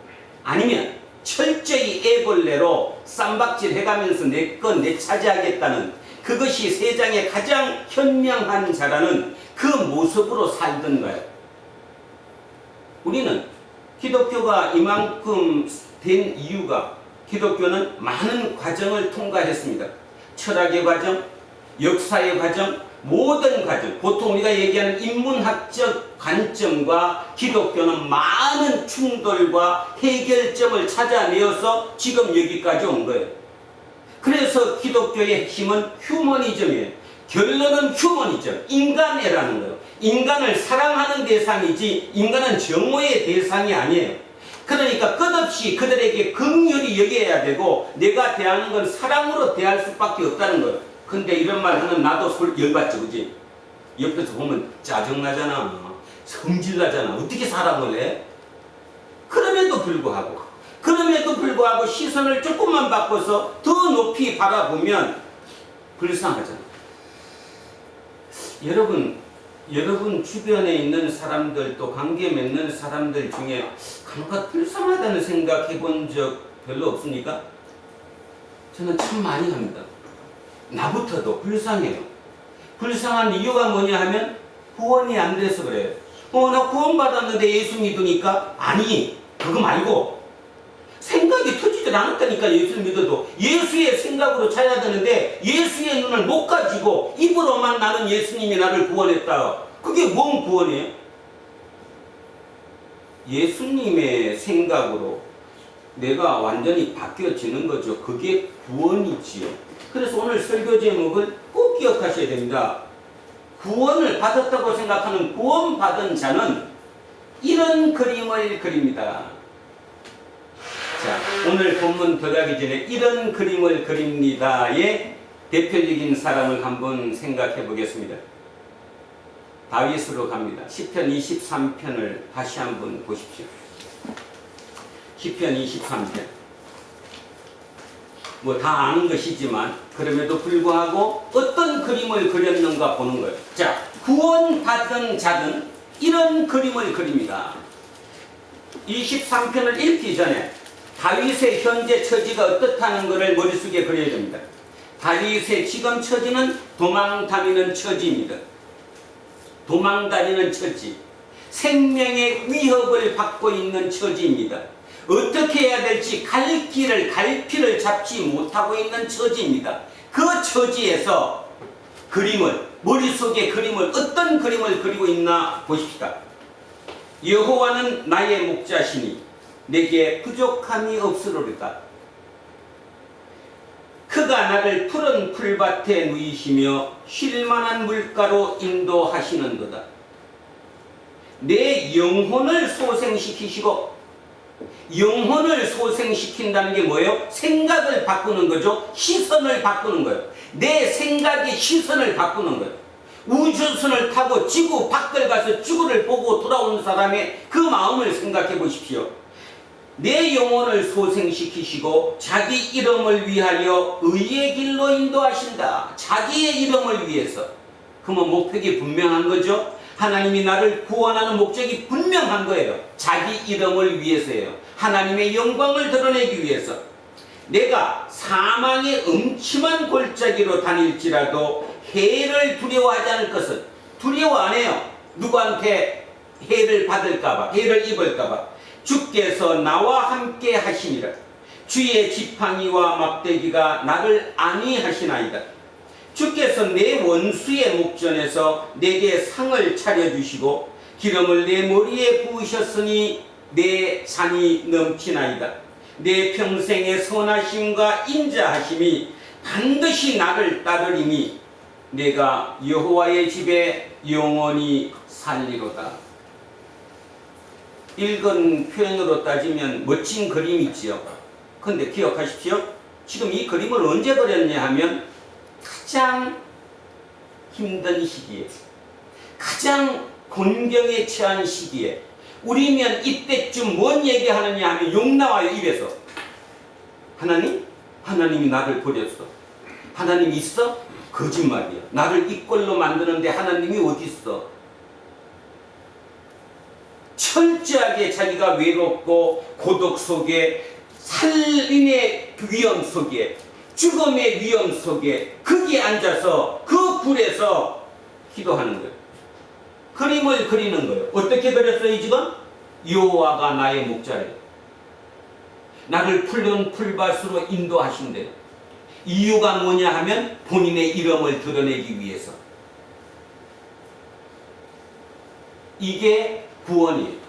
아니면 철저히 애벌레로 쌈박질 해가면서 내 건 내 차지하겠다는 그것이 세상에 가장 현명한 자라는 그 모습으로 살던가요? 우리는 기독교가 이만큼 된 이유가 기독교는 많은 과정을 통과했습니다. 철학의 과정, 역사의 과정, 모든 과정, 보통 우리가 얘기하는 인문학적 관점과 기독교는 많은 충돌과 해결점을 찾아내어서 지금 여기까지 온 거예요. 그래서 기독교의 핵심은 휴머니즘이에요. 결론은 휴머니즘, 인간애라는 거예요. 인간을 사랑하는 대상이지 인간은 정오의 대상이 아니에요. 그러니까 끝없이 그들에게 긍휼히 여겨야 되고 내가 대하는 건 사랑으로 대할 수밖에 없다는 거예요. 근데 이런 말 하면 나도 열받죠, 그지? 옆에서 보면 짜증나잖아. 성질나잖아. 어떻게 사랑을 해? 그럼에도 불구하고 시선을 조금만 바꿔서 더 높이 바라보면 불쌍하잖아. 여러분 주변에 있는 사람들 또 관계 맺는 사람들 중에 간혹 불쌍하다는 생각 해본 적 별로 없습니까? 저는 참 많이 합니다. 나부터도 불쌍해요. 불쌍한 이유가 뭐냐 하면 구원이 안 돼서 그래요. 나 구원 받았는데 예수 믿으니까 아니 그거 말고 생각이 터지질 않았다니까. 예수를 믿어도 예수의 생각으로 차야 되는데 예수의 눈을 못 가지고 입으로만 나는 예수님이 나를 구원했다. 그게 뭔 구원이에요? 예수님의 생각으로 내가 완전히 바뀌어지는 거죠. 그게 구원이지요. 그래서 오늘 설교 제목을 꼭 기억하셔야 됩니다. 구원을 받았다고 생각하는 구원받은 자는 이런 그림을 그립니다. 자, 오늘 본문 들어가기 전에 이런 그림을 그립니다의 대표적인 사람을 한번 생각해 보겠습니다. 다윗으로 갑니다. 시편 23편을 다시 한번 보십시오. 시편 23편. 뭐 다 아는 것이지만 그럼에도 불구하고 어떤 그림을 그렸는가 보는 거예요. 자, 구원받은 자는 이런 그림을 그립니다. 23편을 읽기 전에 다윗의 현재 처지가 어떻다는 것을 머릿속에 그려야 됩니다. 다윗의 지금 처지는 도망다니는 처지입니다. 도망다니는 처지. 생명의 위협을 받고 있는 처지입니다. 어떻게 해야 될지 갈피를 잡지 못하고 있는 처지입니다. 그 처지에서 머릿속에 어떤 그림을 그리고 있나 보십시다. 여호와는 나의 목자시니 내게 부족함이 없으리로다. 그가 나를 푸른 풀밭에 누이시며 쉴만한 물가로 인도하시는도다. 내 영혼을 소생시키시고, 영혼을 소생시킨다는 게 뭐예요? 생각을 바꾸는 거죠. 시선을 바꾸는 거예요. 내 생각의 시선을 바꾸는 거예요. 우주선을 타고 지구 밖을 가서 지구를 보고 돌아오는 사람의 그 마음을 생각해 보십시오. 내 영혼을 소생시키시고 자기 이름을 위하여 의의 길로 인도하신다. 자기의 이름을 위해서. 그러면 목적이 분명한 거죠. 하나님이 나를 구원하는 목적이 분명한 거예요. 자기 이름을 위해서예요. 하나님의 영광을 드러내기 위해서. 내가 사망의 음침한 골짜기로 다닐지라도 해를 두려워하지 않을 것은, 두려워 안 해요. 누구한테 해를 받을까봐, 해를 입을까봐. 주께서 나와 함께 하시니라. 주의 지팡이와 막대기가 나를 안위하시나이다. 주께서 내 원수의 목전에서 내게 상을 차려주시고 기름을 내 머리에 부으셨으니 내 잔이 넘치나이다. 내 평생의 선하심과 인자하심이 반드시 나를 따르리니 내가 여호와의 집에 영원히 살리로다. 읽은 표현으로 따지면 멋진 그림이지요. 근데 기억하십시오. 지금 이 그림을 언제 그렸냐 하면 가장 힘든 시기에, 가장 곤경에 처한 시기에, 우리면 이때쯤 뭔 얘기하느냐 하면 욕 나와요, 입에서. 하나님이 나를 버렸어. 하나님 있어? 거짓말이야. 나를 이 꼴로 만드는데 하나님이 어디 있어? 철저하게 자기가 외롭고 고독 속에, 살인의 위험 속에, 죽음의 위험 속에 거기에 앉아서 그 불에서 기도하는 거예요. 그림을 그리는 거예요. 어떻게 그렸어요 지금? 여호와가 나의 목자래요. 나를 푸른 풀밭으로 인도하신대요. 이유가 뭐냐 하면 본인의 이름을 드러내기 위해서. 이게 구원이에요.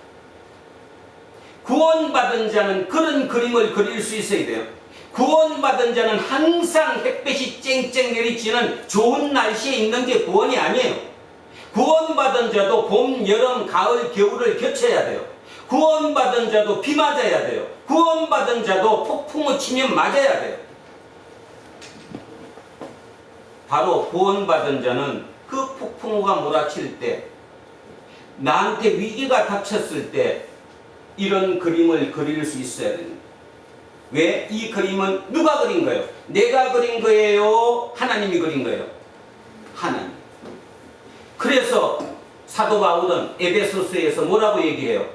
구원받은 자는 그런 그림을 그릴 수 있어야 돼요. 구원받은 자는 항상 햇볕이 쨍쨍 내리치는 좋은 날씨에 있는 게 구원이 아니에요. 구원받은 자도 봄, 여름, 가을, 겨울을 겨쳐야 돼요. 구원받은 자도 비 맞아야 돼요. 구원받은 자도 폭풍우 치면 맞아야 돼요. 바로 구원받은 자는 그 폭풍우가 몰아칠 때, 나한테 위기가 닥쳤을 때 이런 그림을 그릴 수 있어야 됩니다. 왜? 이 그림은 누가 그린 거예요? 내가 그린 거예요? 하나님이 그린 거예요? 하나님. 그래서 사도 바울은 에베소서에서 뭐라고 얘기해요?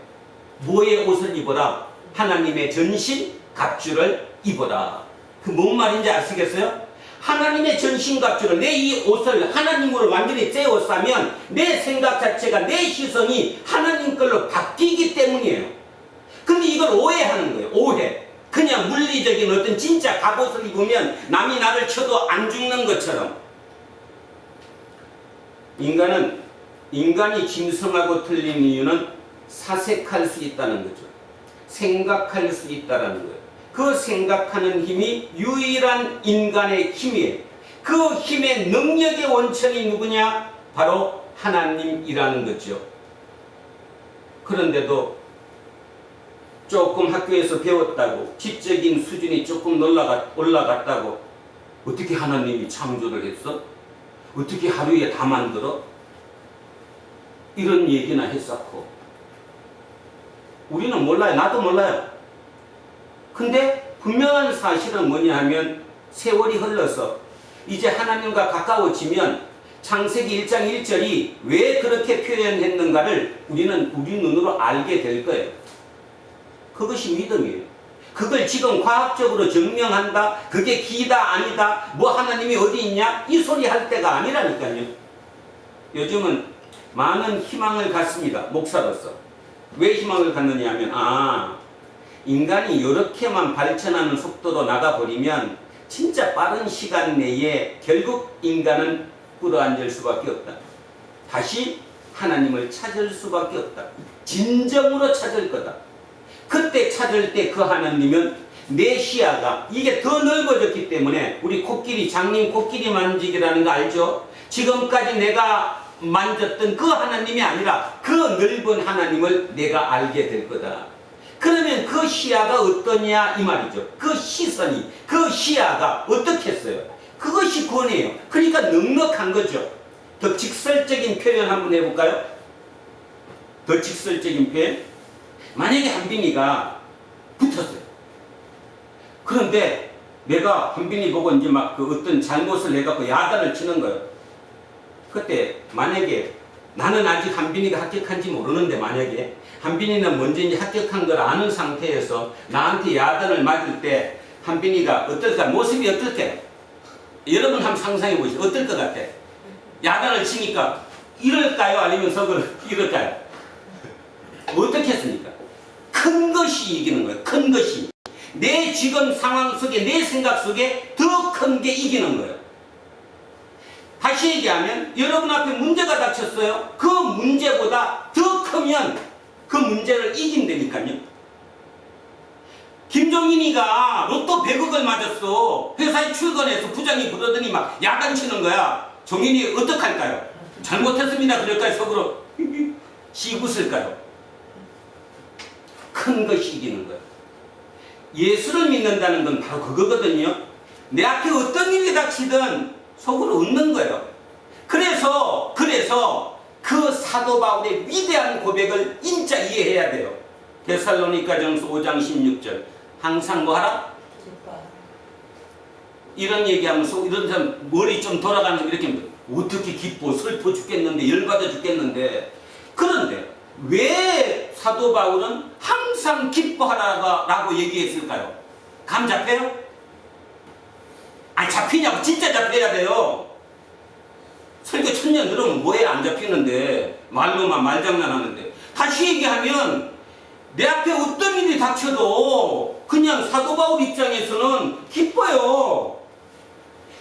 뭐의 옷을 입어라? 하나님의 전신 갑주를 입어라. 그 뭔 말인지 아시겠어요? 하나님의 전신갑주를, 내 이 옷을 하나님으로 완전히 째어싸면 내 생각 자체가, 내 시선이 하나님 걸로 바뀌기 때문이에요. 근데 이걸 오해하는 거예요. 오해. 그냥 물리적인 어떤 진짜 갑옷을 입으면 남이 나를 쳐도 안 죽는 것처럼. 인간이 짐승하고 틀린 이유는 사색할 수 있다는 거죠. 생각할 수 있다는 거예요. 그 생각하는 힘이 유일한 인간의 힘이에요. 그 힘의 능력의 원천이 누구냐? 바로 하나님이라는 거죠. 그런데도 조금 학교에서 배웠다고, 지적인 수준이 조금 올라갔다고 어떻게 하나님이 창조를 했어? 어떻게 하루에 다 만들어? 이런 얘기나 했었고, 우리는 몰라요. 나도 몰라요. 근데 분명한 사실은 뭐냐 하면 세월이 흘러서 이제 하나님과 가까워지면 창세기 1장 1절이 왜 그렇게 표현했는가를 우리는 우리 눈으로 알게 될 거예요. 그것이 믿음이에요. 그걸 지금 과학적으로 증명한다, 그게 기다 아니다, 뭐 하나님이 어디 있냐, 이 소리 할 때가 아니라니까요. 요즘은 많은 희망을 갖습니다. 목사로서. 왜 희망을 갖느냐 하면 인간이 이렇게만 발전하는 속도로 나가버리면 진짜 빠른 시간 내에 결국 인간은 끌어안을 수밖에 없다. 다시 하나님을 찾을 수밖에 없다. 진정으로 찾을 거다. 그때 찾을 때 그 하나님은 내 시야가 이게 더 넓어졌기 때문에 우리 코끼리 장님 코끼리 만지기라는 거 알죠? 지금까지 내가 만졌던 그 하나님이 아니라 그 넓은 하나님을 내가 알게 될 거다. 그러면 그 시야가 어떠냐 이 말이죠. 그 시선이 그 시야가 어떻겠어요? 그것이 구원이에요. 그러니까 넉넉한 거죠. 더 직설적인 표현 한번 해볼까요? 더 직설적인 표현. 만약에 한빈이가 붙었어요. 그런데 내가 한빈이 보고 이제 막 그 어떤 잘못을 해갖고 야단을 치는 거예요. 그때 만약에 나는 아직 한빈이가 합격한지 모르는데 만약에 한빈이는 먼저 이제 합격한 걸 아는 상태에서 나한테 야단을 맞을 때 한빈이가 어떨까? 모습이 어떨게? 여러분 한번 상상해 보시죠. 어떨 것 같아? 야단을 치니까 이럴까요? 아니면 속으로 이럴까요? 어떻게 했습니까? 큰 것이 이기는 거예요. 큰 것이. 내 지금 상황 속에 내 생각 속에 더 큰 게 이기는 거예요. 다시 얘기하면 여러분 앞에 문제가 닥쳤어요. 그 문제보다 더 크면 그 문제를 이긴다니까요. 김종인이가 로또 100억을 맞았어. 회사에 출근해서 부장이 부르더니 막 야단치는 거야. 종인이 어떡할까요? 잘못했습니다 그럴까요? 속으로 씩 웃을까요? 큰 것이 이기는 거예요. 예수를 믿는다는 건 바로 그거거든요. 내 앞에 어떤 일이 닥치든 속으로 웃는 거예요. 그래서 그 사도 바울의 위대한 고백을 인자 이해해야 돼요. 데살로니가전서 5장 16절. 항상 뭐 하라? 이런 얘기하면 이런 사람 머리 좀 돌아가는 이렇게 어떻게 기뻐 슬퍼 죽겠는데 열받아 죽겠는데. 그런데 왜 사도 바울은 항상 기뻐하라고 얘기했을까요? 감 잡혀요? 아니 잡히냐고. 진짜 잡혀야 돼요. 설교 천년 들으면 뭐해 안 잡히는데 말로만 말장난하는데. 다시 얘기하면 내 앞에 어떤 일이 닥쳐도 그냥 사도 바울 입장에서는 기뻐요.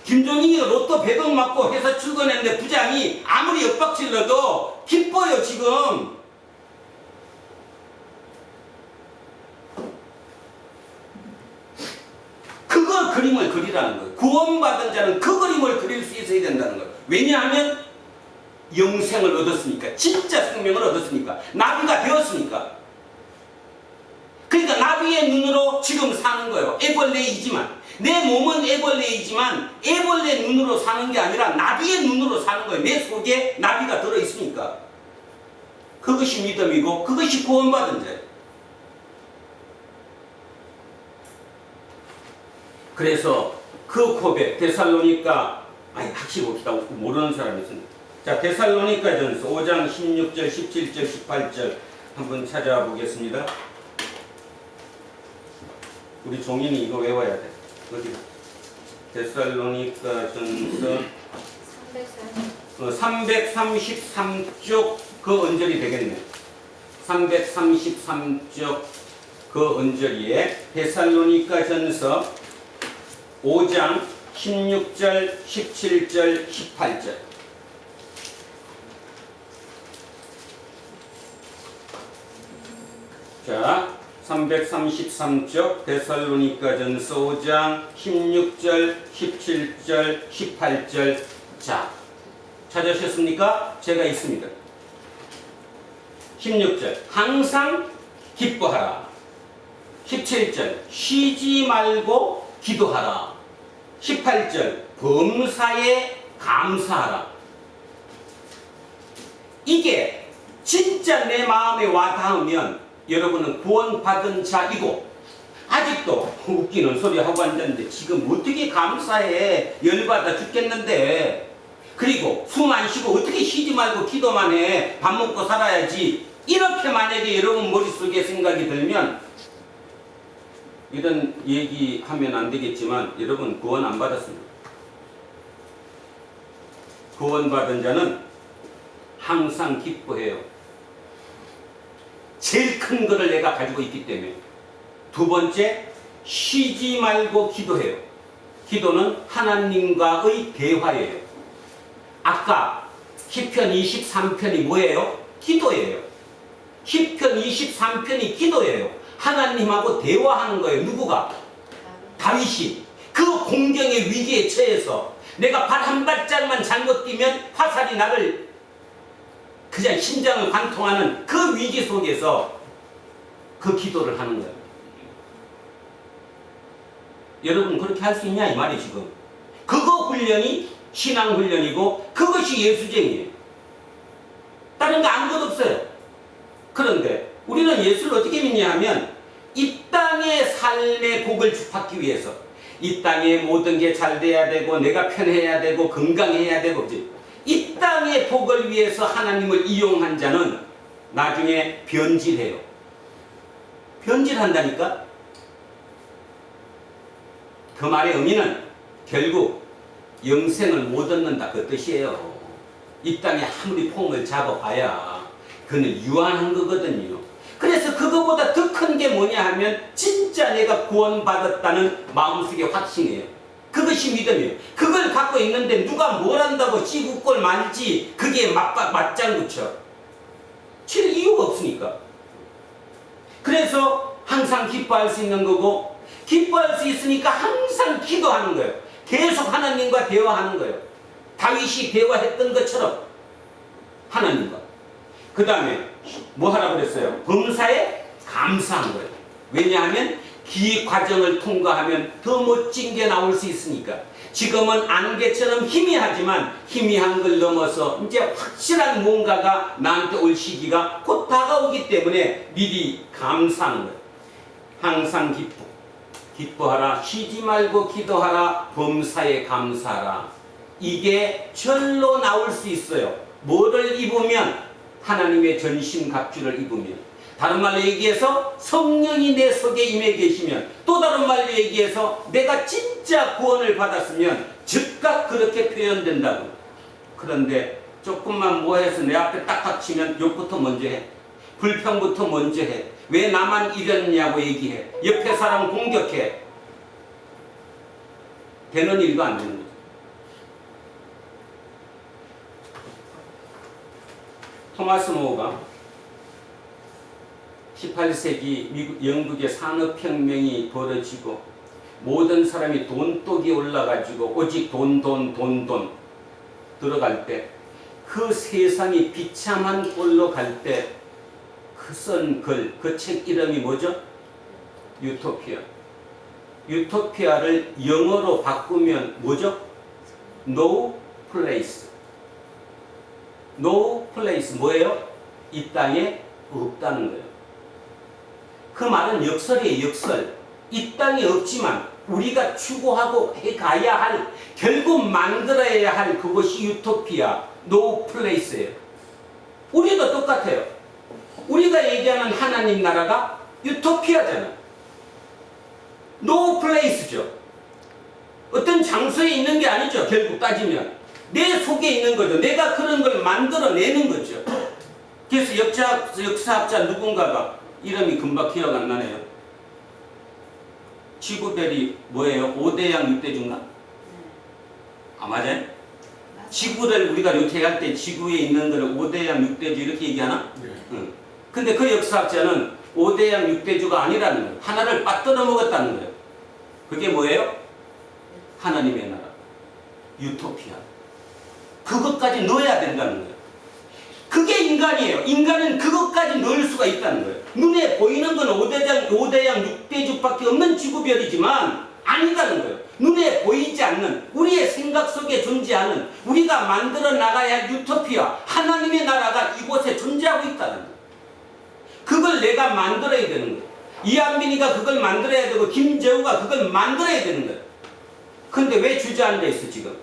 김종인이 로또 100억 맞고 회사 출근했는데 부장이 아무리 엇박질러도 기뻐요 지금. 그 그림을 그리라는 거예요. 구원받은 자는 그 그림을 그릴 수 있어야 된다는 거예요. 왜냐하면 영생을 얻었으니까. 진짜 생명을 얻었으니까. 나비가 되었으니까. 그러니까 나비의 눈으로 지금 사는 거예요. 애벌레이지만. 내 몸은 애벌레이지만 애벌레 눈으로 사는 게 아니라 나비의 눈으로 사는 거예요. 내 속에 나비가 들어있으니까. 그것이 믿음이고 그것이 구원받은 자예요. 그래서 그 고백 데살로니가 확실히 봅시다. 모르는 사람이 있습니다. 자, 데살로니가전서 5장 16절 17절 18절 한번 찾아와 보겠습니다. 우리 종인이 이거 외워야 돼. 어디? 데살로니가전서 333쪽 그 언저리 되겠네. 333쪽 그 언저리에 데살로니가전서 5장 16절, 17절, 18절. 자, 333쪽 데살로니가전서 5장 16절, 17절, 18절. 자, 찾으셨습니까? 제가 있습니다. 16절 항상 기뻐하라. 17절 쉬지 말고 기도하라. 18절 범사에 감사하라. 이게 진짜 내 마음에 와 닿으면 여러분은 구원받은 자이고, 아직도 웃기는 소리 하고 앉았는데 지금 어떻게 감사해? 열받아 죽겠는데. 그리고 숨 안 쉬고 어떻게 쉬지 말고 기도만 해? 밥 먹고 살아야지. 이렇게 만약에 여러분 머릿속에 생각이 들면, 이런 얘기하면 안 되겠지만 여러분 구원 안 받았습니다. 구원받은 자는 항상 기뻐해요. 제일 큰 거를 내가 가지고 있기 때문에. 두 번째, 쉬지 말고 기도해요. 기도는 하나님과의 대화예요. 아까 시편 23편이 뭐예요? 기도예요. 시편 23편이 기도예요. 하나님하고 대화하는 거예요. 누구가? 다윗이. 그 공경의 위기에 처해서 내가 발 한 발짝만 잘못 뛰면 화살이 나를 그냥 심장을 관통하는 그 위기 속에서 그 기도를 하는 거예요. 여러분 그렇게 할 수 있냐 이 말이 지금. 그거 훈련이 신앙 훈련이고 그것이 예수쟁이에요. 다른 거 아무것도 없어요. 그런데 우리는 예수를 어떻게 믿냐 하면 이 땅의 삶의 복을 받기 위해서 이 땅의 모든 게 잘 돼야 되고 내가 편해야 되고 건강해야 되고 이 땅의 복을 위해서 하나님을 이용한 자는 나중에 변질해요. 변질한다니까? 그 말의 의미는 결국 영생을 못 얻는다 그 뜻이에요. 이 땅에 아무리 폼을 잡아봐야 그는 유한한 거거든요. 그래서 그거보다 더 큰 게 뭐냐 하면 진짜 내가 구원받았다는 마음속의 확신이에요. 그것이 믿음이에요. 그걸 갖고 있는데 누가 뭘 한다고 씨국골 말지 그게 맞장구쳐. 칠 이유가 없으니까. 그래서 항상 기뻐할 수 있는 거고 기뻐할 수 있으니까 항상 기도하는 거예요. 계속 하나님과 대화하는 거예요. 다윗이 대화했던 것처럼 하나님과. 그 다음에 뭐 하라고 그랬어요? 범사에 감사한 거예요. 왜냐하면 기 과정을 통과하면 더 멋진 게 나올 수 있으니까. 지금은 안개처럼 희미하지만 희미한 걸 넘어서 이제 확실한 뭔가가 나한테 올 시기가 곧 다가오기 때문에 미리 감사하는 거예요. 항상 기뻐하라. 쉬지 말고 기도하라. 범사에 감사하라. 이게 절로 나올 수 있어요. 뭐를 입으면? 하나님의 전신갑주를 입으면. 다른 말로 얘기해서 성령이 내 속에 임해 계시면, 또 다른 말로 얘기해서 내가 진짜 구원을 받았으면 즉각 그렇게 표현된다고. 그런데 조금만 뭐해서 내 앞에 딱 닥치면 욕부터 먼저 해. 불평부터 먼저 해. 왜 나만 이랬냐고 얘기해. 옆에 사람 공격해. 되는 일도 안 되는 거죠. 토마스 모어가 18세기 영국의 산업혁명이 벌어지고 모든 사람이 돈독이 올라가지고 오직 돈 들어갈 때 그 세상이 비참한 꼴로 갈 때 그 쓴 글, 그 책 이름이 뭐죠? 유토피아. 유토피아를 영어로 바꾸면 뭐죠? No place. No place 뭐예요? 이 땅에 없다는 거예요. 그 말은 역설이에요. 역설. 이 땅에 없지만 우리가 추구하고 해가야 할, 결국 만들어야 할 그것이 유토피아, 노 플레이스예요. 우리도 똑같아요. 우리가 얘기하는 하나님 나라가 유토피아잖아. 노 플레이스죠. 어떤 장소에 있는 게 아니죠. 결국 따지면 내 속에 있는 거죠. 내가 그런 걸 만들어내는 거죠. 그래서 역사학자 누군가가 이름이 금방 기억 안 나네요. 지구별이 뭐예요? 5대양 6대주인가? 아 맞아요? 지구를 우리가 이렇게 할 때 지구에 있는 거를 5대양 6대주 이렇게 얘기하나? 네. 응. 근데 그 역사학자는 5대양 6대주가 아니라는 거예요. 하나를 빠뜨려 먹었다는 거예요. 그게 뭐예요? 하나님의 나라. 유토피아. 그것까지 넣어야 된다는 거예요. 그게 인간이에요. 인간은 그것까지 넣을 수가 있다는 거예요. 눈에 보이는 건 5대양 6대주밖에 없는 지구별이지만 아니다는 거예요. 눈에 보이지 않는, 우리의 생각 속에 존재하는, 우리가 만들어 나가야 할 유토피아, 하나님의 나라가 이곳에 존재하고 있다는 거예요. 그걸 내가 만들어야 되는 거예요. 이한빈이가 그걸 만들어야 되고 김재우가 그걸 만들어야 되는 거예요. 근데 왜 주저앉아 있어 지금?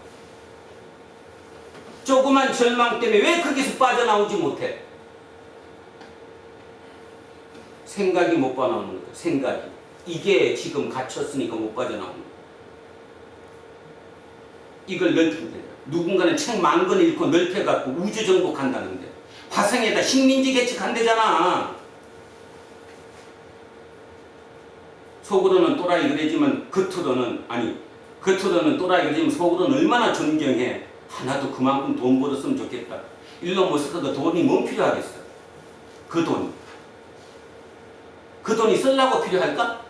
조그만 절망 때문에 왜 거기서 빠져나오지 못해? 생각이 못 빠져나오는 거죠. 생각이. 이게 지금 갇혔으니까 못 빠져나오는 거예요. 이걸 넓히면 돼요. 누군가는 책 10,000권 읽고 넓혀갖고 우주 정복한다는데 화성에다 식민지 개척한대잖아. 속으로는 또라이 그러지만 겉으로는 또라이 그러지만 속으로는 얼마나 존경해. 하나도 그만큼 돈 벌었으면 좋겠다. 일론 머스크가 그 돈이 뭔 필요하겠어? 그 돈. 그 돈이 쓰려고 필요할까?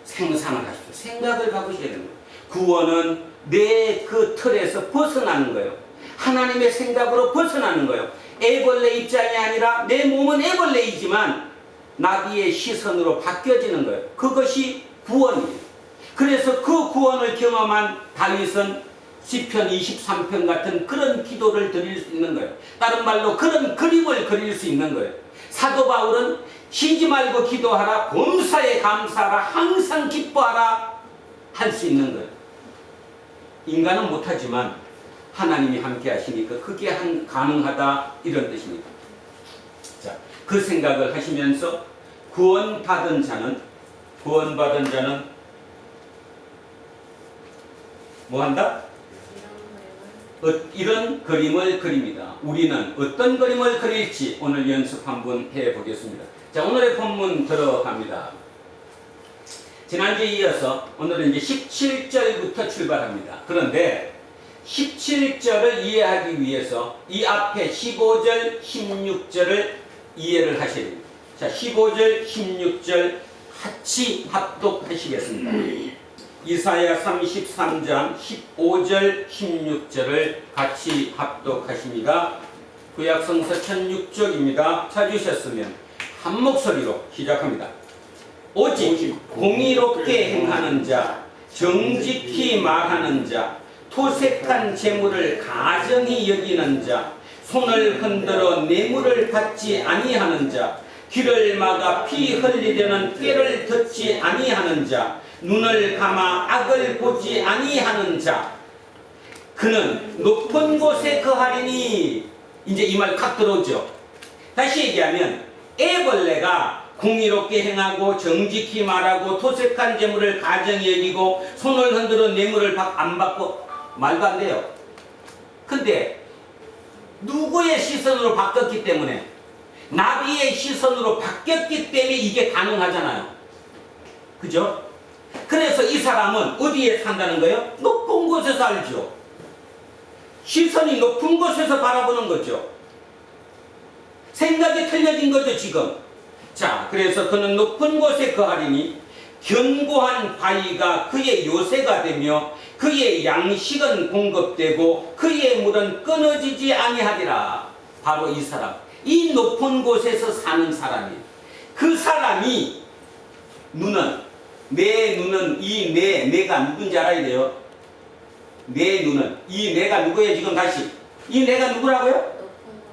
생산을 하십시오. 생각을 바꾸셔야 되는 거예요. 구원은 내 그 틀에서 벗어나는 거예요. 하나님의 생각으로 벗어나는 거예요. 애벌레 입장이 아니라 내 몸은 애벌레이지만 나비의 시선으로 바뀌어지는 거예요. 그것이 구원이에요. 그래서 그 구원을 경험한 다윗은 시편 23편 같은 그런 기도를 드릴 수 있는 거예요. 다른 말로 그런 그림을 그릴 수 있는 거예요. 사도 바울은 쉬지 말고 기도하라, 범사에 감사하라, 항상 기뻐하라 할 수 있는 거예요. 인간은 못하지만 하나님이 함께 하시니까 그게 가능하다 이런 뜻입니다. 자, 그 생각을 하시면서 구원받은 자는 뭐 한다? 이런 그림을 그립니다. 우리는 어떤 그림을 그릴지 오늘 연습 한번 해보겠습니다. 자, 오늘의 본문 들어갑니다. 지난주에 이어서 오늘은 이제 17절부터 출발합니다. 그런데 17절을 이해하기 위해서 이 앞에 15절, 16절을 이해를 하셔야 됩니다. 자, 15절, 16절 같이 합독하시겠습니다. 이사야 33장 15절, 16절을 같이 합독하십니다. 구약성서 1006쪽입니다. 찾으셨으면 한 목소리로 시작합니다. 오직 공의롭게 행하는 자, 정직히 말하는 자, 토색한 재물을 가정히 여기는 자, 손을 흔들어 뇌물을 받지 아니하는 자, 귀를 막아 피 흘리려는 꾀를 듣지 아니하는 자, 눈을 감아 악을 보지 아니하는 자, 그는 높은 곳에 거하리니. 이제 이 말 각 들어오죠. 다시 얘기하면 애벌레가 공의롭게 행하고 정직히 말하고 토색한 재물을 가정히 여기고 손을 흔들어 뇌물을 안 받고 말도 안 돼요. 근데 누구의 시선으로 바뀌었기 때문에, 나비의 시선으로 바뀌었기 때문에 이게 가능하잖아요. 그죠? 그래서 이 사람은 어디에 산다는 거예요? 높은 곳에 살죠. 시선이 높은 곳에서 바라보는 거죠. 생각이 틀려진 거죠, 지금. 자, 그래서 그는 높은 곳에 거하리니 견고한 바위가 그의 요새가 되며 그의 양식은 공급되고 그의 물은 끊어지지 아니하리라. 바로 이 사람, 이 높은 곳에서 사는 사람이에요. 그 사람이 내 눈은 내가 누군지 알아야 돼요. 내 눈은 이 내가 누구예요? 지금 다시 이 내가 누구라고요?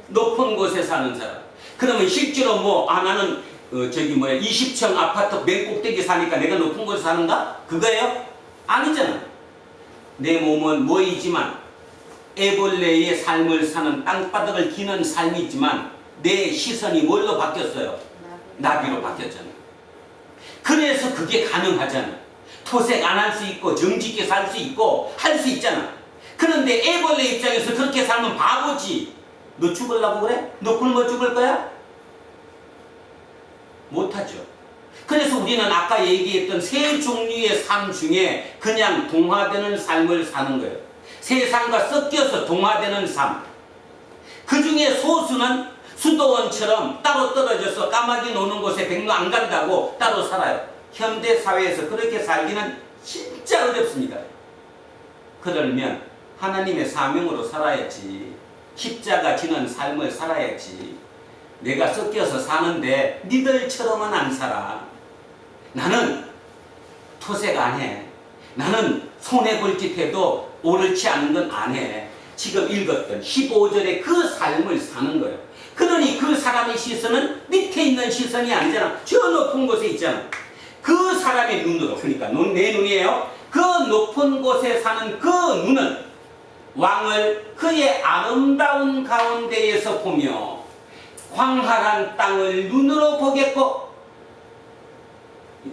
높은 곳에 사는 사람. 그러면 실제로 나는 20층 아파트 맨 꼭대기 사니까 내가 높은 곳에 사는가? 그거예요? 아니잖아. 내 몸은 뭐이지만 애벌레의 삶을 사는 땅바닥을 기는 삶이지만 내 시선이 뭘로 바뀌었어요? 나비로 바뀌었잖아. 그래서 그게 가능하잖아. 토색 안 할 수 있고 정직히 살 수 있고 할 수 있잖아. 그런데 애벌레 입장에서 그렇게 살면 바보지. 너 죽으려고 그래? 너 굶어 죽을 거야? 못하죠. 그래서 우리는 아까 얘기했던 세 종류의 삶 중에 그냥 동화되는 삶을 사는 거예요. 세상과 섞여서 동화되는 삶. 그 중에 소수는 수도원처럼 따로 떨어져서 까마귀 노는 곳에 백로 안 간다고 따로 살아요. 현대 사회에서 그렇게 살기는 진짜 어렵습니다. 그러면 하나님의 사명으로 살아야지. 십자가 지는 삶을 살아야지. 내가 섞여서 사는데 니들처럼은 안 살아. 나는 토색 안 해. 나는 손해볼 짓 해도 옳지 않은 건 안 해. 지금 읽었던 15절의 그 삶을 사는 거예요. 그러니 그 사람의 시선은 밑에 있는 시선이 아니잖아. 저 높은 곳에 있잖아. 그 사람의 눈으로, 그러니까 내 눈이에요. 그 높은 곳에 사는 그 눈은 왕을 그의 아름다운 가운데에서 보며 광활한 땅을 눈으로 보겠고.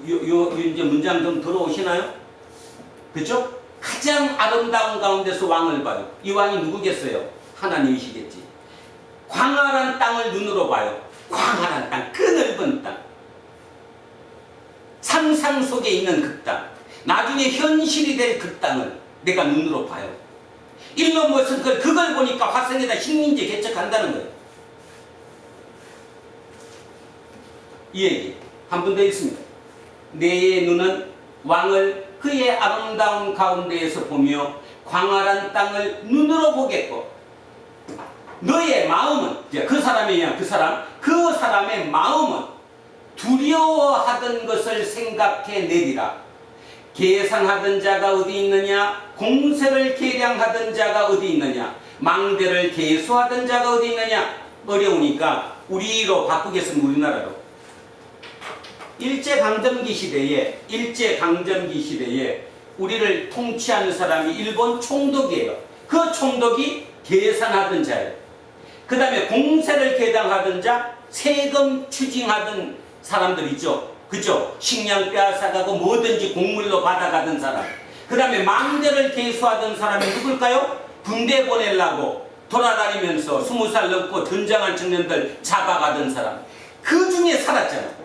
이제 문장 좀 들어오시나요? 그죠? 가장 아름다운 가운데서 왕을 봐요. 이 왕이 누구겠어요? 하나님이시겠지. 광활한 땅을 눈으로 봐요. 광활한 땅, 그 넓은 땅. 상상 속에 있는 그 땅. 나중에 현실이 될 그 땅을 내가 눈으로 봐요. 일론 무슨 그걸 보니까 화성에다 식민지 개척한다는 거예요. 이 얘기 한 번 더 있습니다. 내 눈은 왕을 그의 아름다운 가운데에서 보며 광활한 땅을 눈으로 보겠고 너의 마음은 그 사람이야 그 사람의 마음은 두려워하던 것을 생각해내리라. 계산하던 자가 어디 있느냐? 공세를 계량하던 자가 어디 있느냐? 망대를 계수하던 자가 어디 있느냐? 어려우니까 우리로 바꾸겠습니다. 우리나라로. 일제강점기 시대에 우리를 통치하는 사람이 일본 총독이에요. 그 총독이 계산하던 자예요. 그 다음에 공세를 계량하던 자, 세금 추징하던 사람들 있죠. 그죠? 식량 빼앗아가고 뭐든지 곡물로 받아가던 사람. 그 다음에 망대를 계수하던 사람이 누굴까요? 군대 보내려고 돌아다니면서 20살 넘고 전장한 청년들 잡아가던 사람. 그 중에 살았잖아.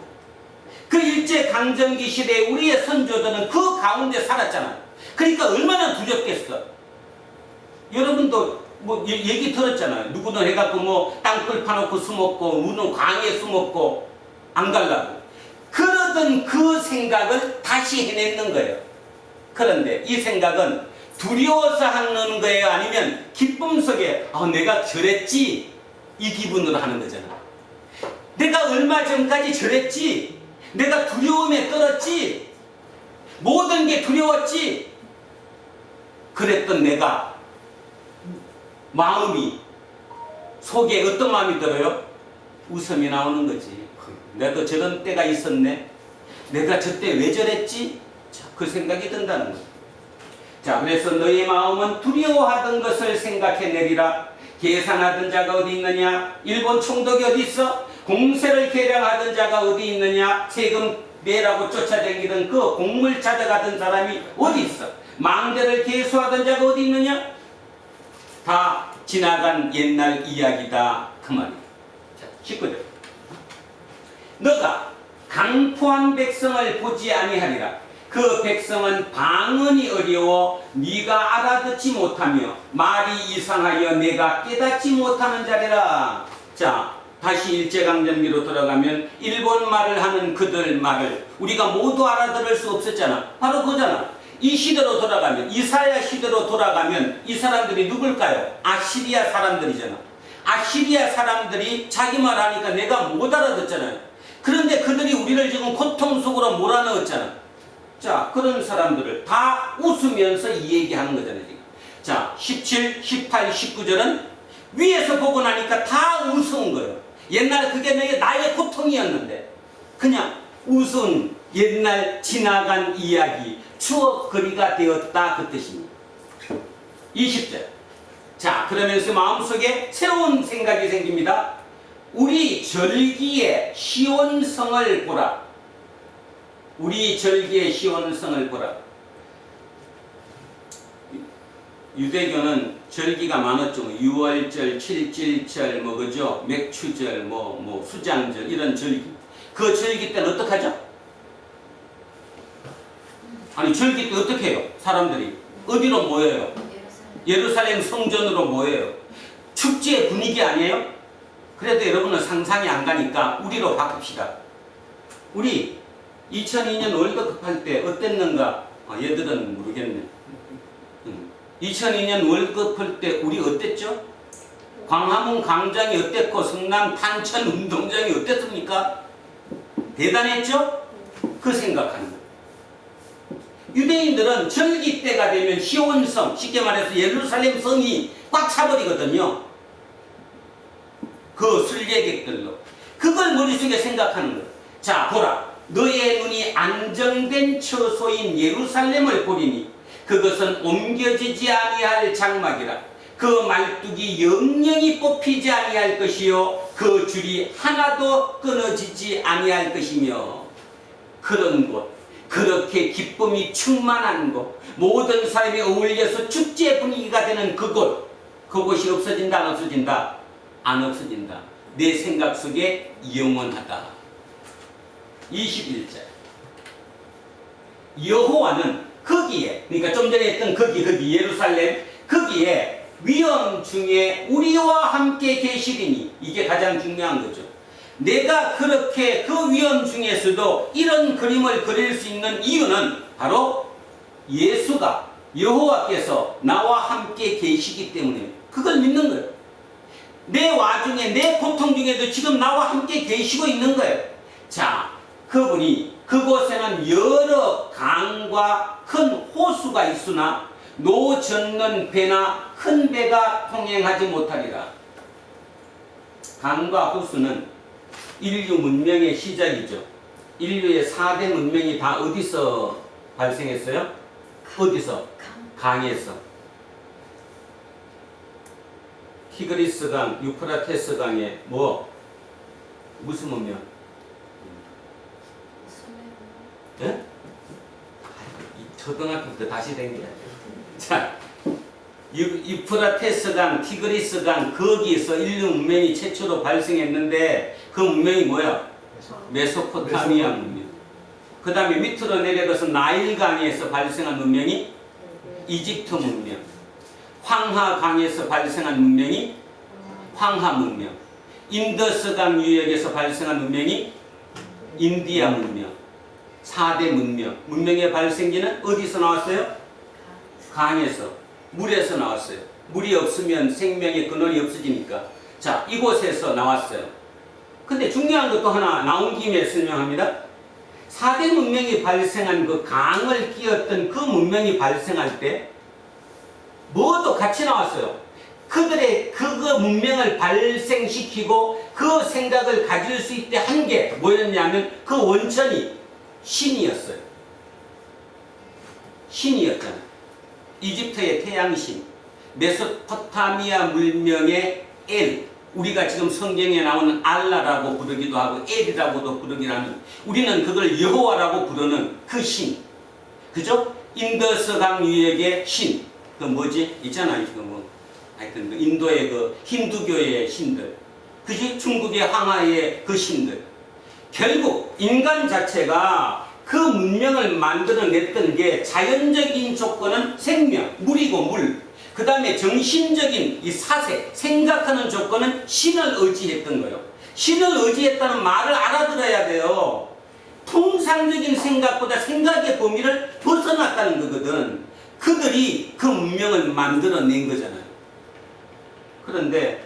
그 일제강점기 시대에 우리의 선조들은 그 가운데 살았잖아. 그러니까 얼마나 두렵겠어. 여러분도 뭐 얘기 들었잖아요. 누구는 해갖고 뭐 땅굴 파놓고 숨었고 누구는 강에 숨었고 안 갈라고. 그러던 그 생각을 다시 해냈는 거예요. 그런데 이 생각은 두려워서 하는 거예요? 아니면 기쁨 속에 내가 저랬지? 이 기분으로 하는 거잖아. 내가 얼마 전까지 저랬지? 내가 두려움에 떨었지? 모든 게 두려웠지? 그랬던 내가 마음이 속에 어떤 마음이 들어요? 웃음이 나오는 거지. 내가 저런 때가 있었네. 내가 저때 왜 저랬지? 자, 그 생각이 든다는 거예요. 자, 그래서 너의 마음은 두려워하던 것을 생각해내리라. 계산하던 자가 어디 있느냐? 일본 총독이 어디 있어? 공세를 계량하던 자가 어디 있느냐? 세금 내라고 쫓아다니던 그 곡물 찾아가던 사람이 어디 있어? 망대를 계수하던 자가 어디 있느냐? 다 지나간 옛날 이야기다 그 말이야. 자, 19절. 너가 강포한 백성을 보지 아니하리라. 그 백성은 방언이 어려워 네가 알아듣지 못하며 말이 이상하여 내가 깨닫지 못하는 자리라. 자, 다시 일제강점기로 돌아가면 일본 말을 하는 그들 말을 우리가 모두 알아들을 수 없었잖아. 바로 그거잖아. 이 시대로 돌아가면, 이사야 시대로 돌아가면 이 사람들이 누굴까요? 아시리아 사람들이잖아. 아시리아 사람들이 자기 말 하니까 내가 못 알아듣잖아요. 그런데 그들이 우리를 지금 고통 속으로 몰아넣었잖아. 자, 그런 사람들을 다 웃으면서 이 얘기하는 거잖아요, 지금. 자, 17, 18, 19절은 위에서 보고 나니까 다 우스운 거예요. 옛날에 그게 나의 고통이었는데 그냥 우스운 옛날 지나간 이야기, 추억거리가 되었다 그 뜻입니다. 20절. 자, 그러면서 마음속에 새로운 생각이 생깁니다. 우리 절기의 시온성을 보라. 우리 절기의 시온성을 보라. 유대교는 절기가 많았죠. 6월절, 7.7절, 뭐 그죠? 맥추절, 뭐 수장절 이런 절기. 그 절기 때는 어떡하죠? 아니 절기 때 어떻게 해요? 사람들이 어디로 모여요? 예루살렘 성전으로 모여요. 축제 분위기 아니에요? 그래도 여러분은 상상이 안 가니까 우리로 바꿉시다. 우리 2002년 월드컵 할 때 어땠는가? 얘들은 모르겠네. 2002년 월드컵 할 때 우리 어땠죠? 광화문 광장이 어땠고 성남 탄천 운동장이 어땠습니까? 대단했죠? 그 생각하는 거예요. 유대인들은 절기 때가 되면 시온성, 쉽게 말해서 예루살렘 성이 꽉 차버리거든요. 그 순례객들로. 그걸 머릿속에 생각하는 거예요. 자, 보라. 너의 눈이 안정된 처소인 예루살렘을 보리니 그것은 옮겨지지 아니할 장막이라. 그 말뚝이 영영이 뽑히지 아니할 것이요 그 줄이 하나도 끊어지지 아니할 것이며. 그런 곳, 그렇게 기쁨이 충만한 곳, 모든 사람이 어울려서 축제 분위기가 되는 그곳, 그곳이 없어진다 안 없어진다? 안 없어진다. 내 생각 속에 영원하다. 21절. 여호와는 거기에, 그러니까 좀 전에 했던 거기 예루살렘, 거기에 위험 중에 우리와 함께 계시리니 이게 가장 중요한 거죠. 내가 그렇게 그 위험 중에서도 이런 그림을 그릴 수 있는 이유는 바로 예수가 여호와께서 나와 함께 계시기 때문에 그걸 믿는 거예요. 내 와중에 내 고통 중에도 지금 나와 함께 계시고 있는 거예요. 자, 그분이 그곳에는 여러 강과 큰 호수가 있으나 노젓는 배나 큰 배가 통행하지 못하리라. 강과 호수는 인류 문명의 시작이죠. 인류의 4대 문명이 다 어디서 발생했어요? 어디서? 강에서. 티그리스 강, 유프라테스 강에 무슨 문명? 예? 이 초등학교부터 다시 된 거야. 자, 유프라테스 강, 티그리스 강 거기에서 인류 문명이 최초로 발생했는데 그 문명이 뭐야? 메소포타미아 문명. 그 다음에 밑으로 내려가서 나일강에서 발생한 문명이 이집트 문명. 황하강에서 발생한 문명이 황하 문명. 인더스강 유역에서 발생한 문명이 인디아 문명. 4대 문명. 문명의 발생기는 어디서 나왔어요? 강에서. 물에서 나왔어요. 물이 없으면 생명의 근원이 없어지니까. 자, 이곳에서 나왔어요. 근데 중요한 것도 하나 나온 김에 설명합니다. 4대 문명이 발생한 그 강을 끼었던 그 문명이 발생할 때 뭐도 같이 나왔어요. 그들의 그 문명을 발생시키고 그 생각을 가질 수 있게 한 게 뭐였냐면 그 원천이 신이었어요. 신이었잖아요. 이집트의 태양신, 메소포타미아 문명의 엘, 우리가 지금 성경에 나오는 알라라고 부르기도 하고 엘이라고도 부르기도 하는, 우리는 그걸 여호와라고 부르는 그 신, 그죠? 인더스강 유역의 신, 그 뭐지? 있잖아요. 지금 뭐 하여튼 그 인도의 그 힌두교의 신들, 그지? 중국의 황하의 그 신들. 결국 인간 자체가 그 문명을 만들어냈던 게 자연적인 조건은 생명, 물이고 물. 그 다음에 정신적인 이 사세, 생각하는 조건은 신을 의지했던 거예요. 신을 의지했다는 말을 알아들어야 돼요. 통상적인 생각보다 생각의 범위를 벗어났다는 거거든. 그들이 그 문명을 만들어낸 거잖아요. 그런데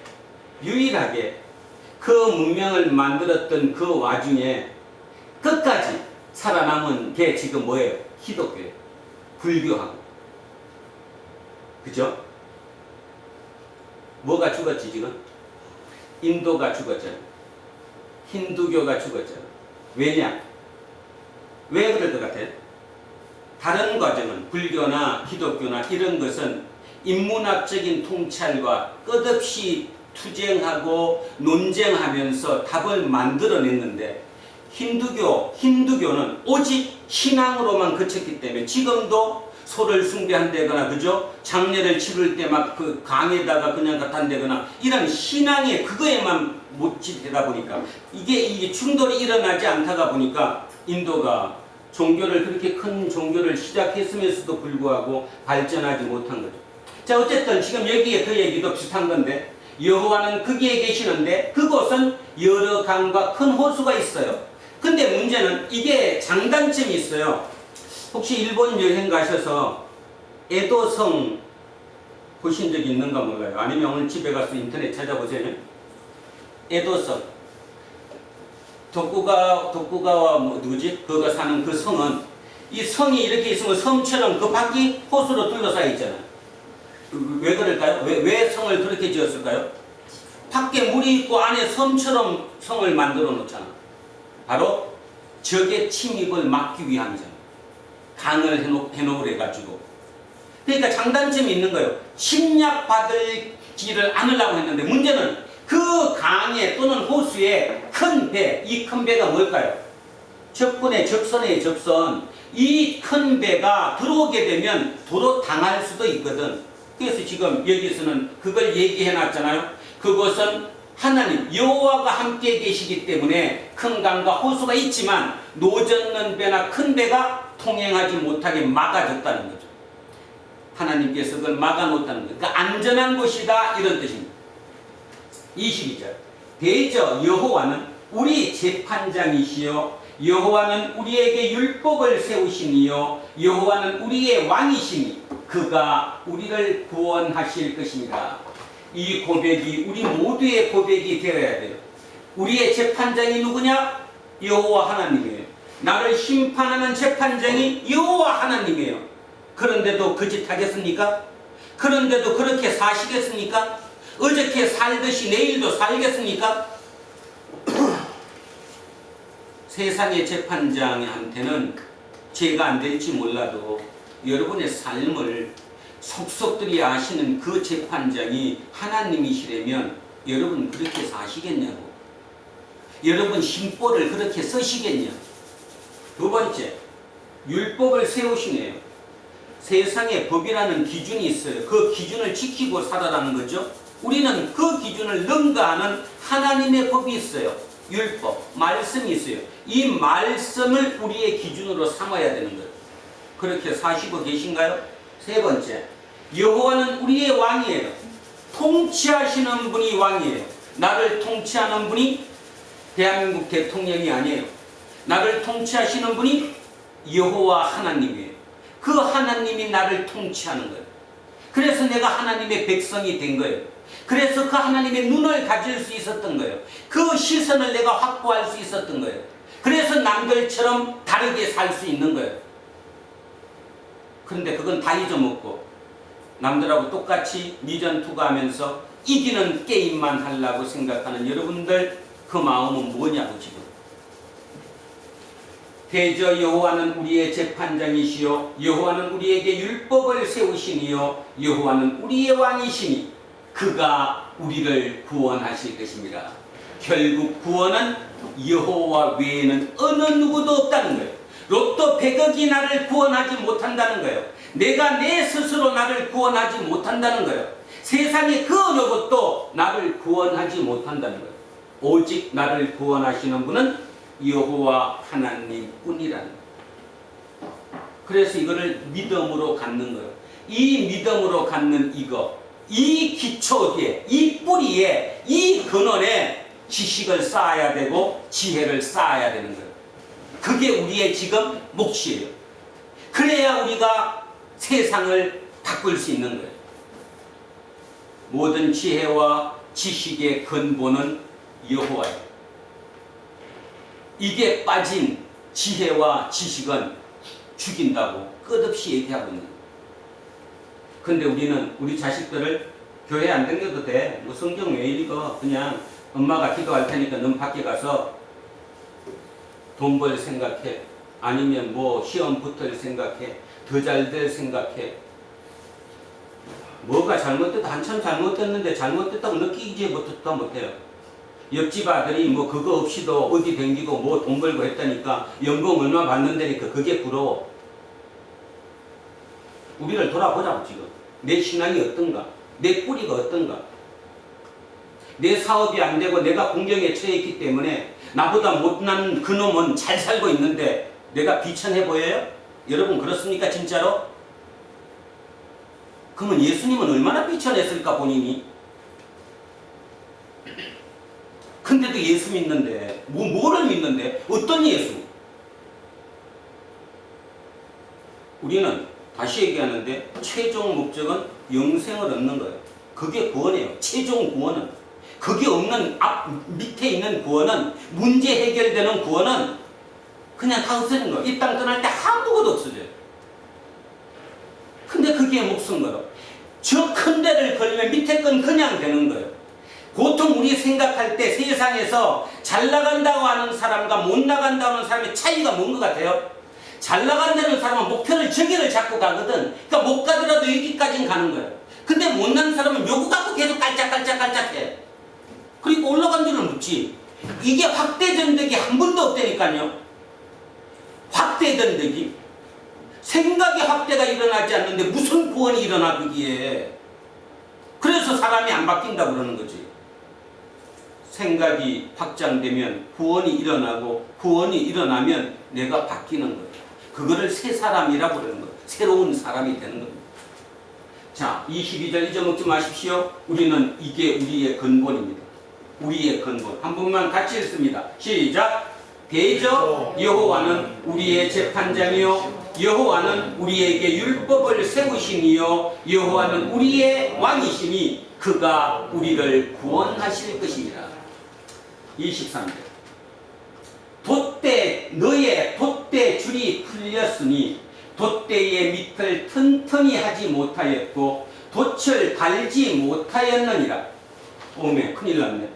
유일하게 그 문명을 만들었던 그 와중에 끝까지 살아남은 게 지금 뭐예요? 기독교예요. 불교하고. 그죠? 뭐가 죽었지 지금? 인도가 죽었잖아. 힌두교가 죽었잖아. 왜냐? 왜 그럴 것 같아요? 다른 과정은 불교나 기독교나 이런 것은 인문학적인 통찰과 끝없이 투쟁하고 논쟁하면서 답을 만들어냈는데 힌두교는 오직 신앙으로만 그쳤기 때문에 지금도 소를 숭배한다거나, 그죠? 장례를 치를 때 막 그 강에다가 그냥 갖다 한다거나 이런 신앙의 그거에만 못지되다 보니까 이게 충돌이 일어나지 않다가 보니까 인도가 종교를 그렇게 큰 종교를 시작했으면서도 불구하고 발전하지 못한 거죠. 자, 어쨌든 지금 여기에 그 얘기도 비슷한 건데 여호와는 거기에 계시는데 그곳은 여러 강과 큰 호수가 있어요. 근데 문제는 이게 장단점이 있어요. 혹시 일본 여행 가셔서 에도성 보신 적 있는가 몰라요. 아니면 오늘 집에 가서 인터넷 찾아보세요. 에도성. 도쿠가와 누구지? 그가 사는 그 성은, 이 성이 이렇게 있으면 섬처럼 그 밖이 호수로 둘러싸여 있잖아요. 왜 그럴까요? 왜 성을 그렇게 지었을까요? 밖에 물이 있고 안에 섬처럼 성을 만들어 놓잖아. 바로 적의 침입을 막기 위함이잖아. 강을 해놓으래 가지고. 그러니까 장단점이 있는 거예요. 침략받을지를 않으려고 했는데 문제는 그 강에 또는 호수에 큰 배, 이 큰 배가 뭘까요? 적군의 적선의 적선. 이 큰 배가 들어오게 되면 도로 당할 수도 있거든. 그래서 지금 여기서는 그걸 얘기해 놨잖아요. 그것은 하나님 여호와가 함께 계시기 때문에 큰 강과 호수가 있지만 노젓는 배나 큰 배가 통행하지 못하게 막아줬다는 거죠. 하나님께서 그걸 막아놓았다는 거예요. 그러니까 안전한 곳이다 이런 뜻입니다. 22절 대저 여호와는 우리 재판장이시요 여호와는 우리에게 율법을 세우시니요 여호와는 우리의 왕이시니 그가 우리를 구원하실 것입니다. 이 고백이 우리 모두의 고백이 되어야 돼요. 우리의 재판장이 누구냐? 여호와 하나님이에요. 나를 심판하는 재판장이 여호와 하나님이에요. 그런데도 그 짓 하겠습니까? 그런데도 그렇게 사시겠습니까? 어저께 살듯이 내일도 살겠습니까? 세상의 재판장한테는 죄가 안 될지 몰라도 여러분의 삶을 속속들이 아시는 그 재판장이 하나님이시라면 여러분 그렇게 사시겠냐고. 여러분 심보를 그렇게 쓰시겠냐. 두 번째, 율법을 세우시네요. 세상에 법이라는 기준이 있어요. 그 기준을 지키고 살아라는 거죠. 우리는 그 기준을 능가하는 하나님의 법이 있어요. 율법, 말씀이 있어요. 이 말씀을 우리의 기준으로 삼아야 되는 거예요. 그렇게 사시고 계신가요? 세 번째, 여호와는 우리의 왕이에요. 통치하시는 분이 왕이에요. 나를 통치하는 분이 대한민국 대통령이 아니에요. 나를 통치하시는 분이 여호와 하나님이에요. 그 하나님이 나를 통치하는 거예요. 그래서 내가 하나님의 백성이 된 거예요. 그래서 그 하나님의 눈을 가질 수 있었던 거예요. 그 시선을 내가 확보할 수 있었던 거예요. 그래서 남들처럼 다르게 살 수 있는 거예요. 그런데 그건 다 잊어먹고 남들하고 똑같이 미전투가하면서 이기는 게임만 하려고 생각하는 여러분들 그 마음은 뭐냐고 지금. 대저 여호와는 우리의 재판장이시요 여호와는 우리에게 율법을 세우시니요 여호와는 우리의 왕이시니 그가 우리를 구원하실 것입니다. 결국 구원은 여호와 외에는 어느 누구도 없다는 거예요. 로또 100억이 나를 구원하지 못한다는 거예요. 내가 내 스스로 나를 구원하지 못한다는 거예요. 세상에 그 어느 것도 나를 구원하지 못한다는 거예요. 오직 나를 구원하시는 분은 여호와 하나님뿐이라는 거예요. 그래서 이거를 믿음으로 갖는 거예요. 이 믿음으로 갖는 이거, 이 기초에, 이 뿌리에, 이 근원에 지식을 쌓아야 되고 지혜를 쌓아야 되는 거예요. 그게 우리의 지금 몫이에요. 그래야 우리가 세상을 바꿀 수 있는 거예요. 모든 지혜와 지식의 근본은 여호와예요. 이게 빠진 지혜와 지식은 죽인다고 끝없이 얘기하고 있는 거예요. 근데 우리는 우리 자식들을 교회 안 다녀도 돼. 뭐 성경 왜 읽어? 그냥 엄마가 기도할 테니까 넌 밖에 가서 돈 벌 생각해. 아니면 뭐 시험 붙을 생각해. 더 잘 될 생각해. 뭐가 잘못됐다. 한참 잘못됐는데 잘못됐다고 느끼지부터 못해요. 옆집 아들이 뭐 그거 없이도 어디 댕기고 뭐 돈 벌고 했다니까 연봉 얼마 받는다니까 그게 부러워. 우리를 돌아보자고 지금. 내 신앙이 어떤가? 내 뿌리가 어떤가? 내 사업이 안 되고 내가 공경에 처해 있기 때문에 나보다 못난 그놈은 잘 살고 있는데 내가 비천해 보여요? 여러분 그렇습니까 진짜로? 그러면 예수님은 얼마나 비천했을까 본인이? 근데도 예수 믿는데 뭐를 믿는데? 어떤 예수? 우리는 다시 얘기하는데 최종 목적은 영생을 얻는 거예요. 그게 구원이에요. 최종 구원은. 그게 없는 밑에 있는 구원은, 문제 해결되는 구원은 그냥 다 없어지는 거예요. 이 땅 떠날 때 아무것도 없어져요. 근데 그게 목숨 걸어. 저 큰 데를 걸면 밑에 건 그냥 되는 거예요. 보통 우리 생각할 때 세상에서 잘 나간다고 하는 사람과 못 나간다고 하는 사람의 차이가 뭔 것 같아요? 잘 나간다는 사람은 목표를 저기를 잡고 가거든. 그러니까 못 가더라도 여기까지는 가는 거예요. 근데 못난 사람은 요거 갖고 계속 깔짝깔짝깔짝해. 그리고 올라간 줄을 묻지. 이게 확대 전득이 한 번도 없다니까요. 확대 전득이. 생각의 확대가 일어나지 않는데 무슨 구원이 일어나 거기에. 그래서 사람이 안 바뀐다고 그러는 거지. 생각이 확장되면 구원이 일어나고 구원이 일어나면 내가 바뀌는 거예요. 그거를 새 사람이라고 그러는 거예요. 새로운 사람이 되는 겁니다. 자, 22절 잊어먹지 마십시오. 우리는 이게 우리의 근본입니다. 우리의 근본. 한 번만 같이 읽습니다. 시작. 대저 여호와는 우리의 재판장이요 여호와는 우리에게 율법을 세우시니요 여호와는 우리의 왕이시니 그가 우리를 구원하실 것입니다. 23절. 너의 돛대 줄이 풀렸으니 돛대의 밑을 튼튼히 하지 못하였고 돛을 달지 못하였느니라. 오메, 큰일 났네.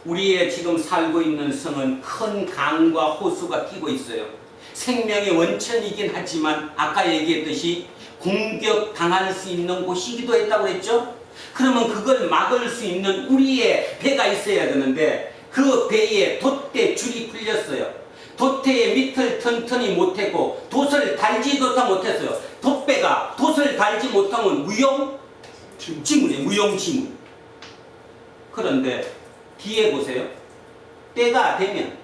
우리의 지금 살고 있는 성은 큰 강과 호수가 끼고 있어요. 생명의 원천이긴 하지만 아까 얘기했듯이 공격당할 수 있는 곳이기도 했다고 했죠. 그러면 그걸 막을 수 있는 우리의 배가 있어야 되는데 그 배에 돛대 줄이 풀렸어요. 돛대의 밑을 튼튼히 못했고 돛을 달지도 못했어요. 돛배가 돛을 달지 못하면 무용지물이에요. 무용지물. 그런데 뒤에 보세요. 때가 되면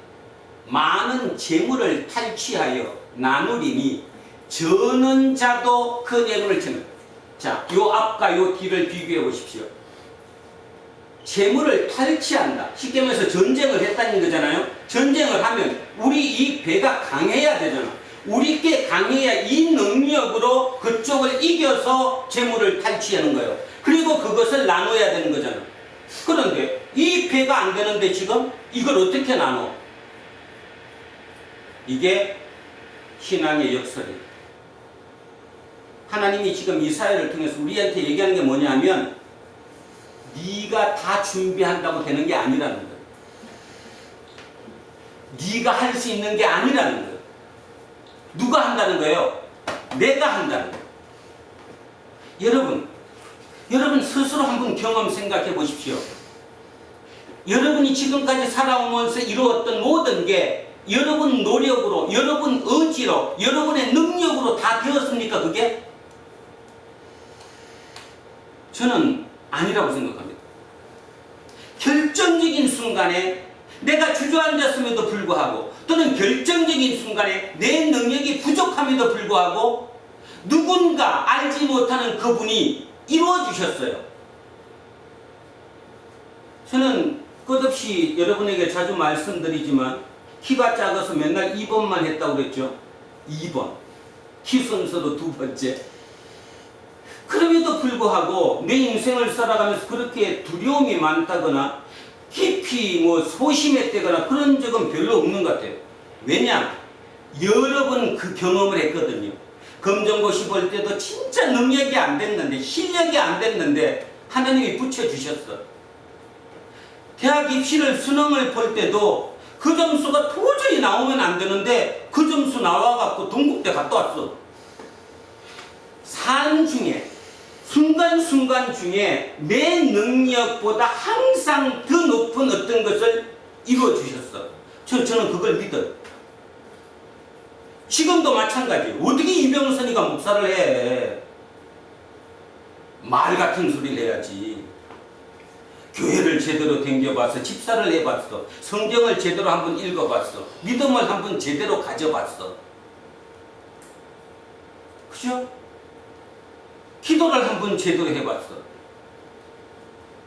많은 재물을 탈취하여 나누리니 저는 자도 그 재물을 채는. 자, 요 앞과 요 뒤를 비교해 보십시오. 재물을 탈취한다. 쉽게 말해서 전쟁을 했다는 거잖아요. 전쟁을 하면 우리 이 배가 강해야 되잖아. 우리께 강해야 이 능력으로 그쪽을 이겨서 재물을 탈취하는 거예요. 그리고 그것을 나눠야 되는 거잖아. 그런데 이 배가 안 되는데 지금 이걸 어떻게 나눠? 이게 신앙의 역설이에요. 하나님이 지금 이사야를 통해서 우리한테 얘기하는 게 뭐냐면 네가 다 준비한다고 되는 게 아니라는 거예요. 네가 할 수 있는 게 아니라는 거예요. 누가 한다는 거예요? 내가 한다는 거예요. 여러분 스스로 한번 경험 생각해 보십시오. 여러분이 지금까지 살아오면서 이루었던 모든 게 여러분 노력으로, 여러분 의지로, 여러분의 능력으로 다 되었습니까? 그게? 저는 아니라고 생각합니다. 결정적인 순간에 내가 주저앉았음에도 불구하고 또는 결정적인 순간에 내 능력이 부족함에도 불구하고 누군가 알지 못하는 그분이 이루어 주셨어요. 저는 끝없이 여러분에게 자주 말씀드리지만 키가 작아서 맨날 2번만 했다고 그랬죠. 2번. 키 순서도 2번째. 그럼에도 불구하고 내 인생을 살아가면서 그렇게 두려움이 많다거나 깊이 소심했다거나 그런 적은 별로 없는 것 같아요. 왜냐? 여러 번 그 경험을 했거든요. 검정고시 볼 때도 진짜 능력이 안 됐는데, 실력이 안 됐는데 하나님이 붙여주셨어. 대학 입시를 수능을 볼 때도 그 점수가 도저히 나오면 안 되는데 그 점수 나와갖고 동국대 갔다 왔어. 삶 중에 순간순간 중에 내 능력보다 항상 더 높은 어떤 것을 이루어 주셨어. 저는 그걸 믿어요. 지금도 마찬가지. 어떻게 이병선이가 목사를 해? 말 같은 소리를 해야지. 교회를 제대로 댕겨봤어. 집사를 해봤어. 성경을 제대로 한번 읽어봤어. 믿음을 한번 제대로 가져봤어. 그죠? 기도를 한번 제대로 해봤어.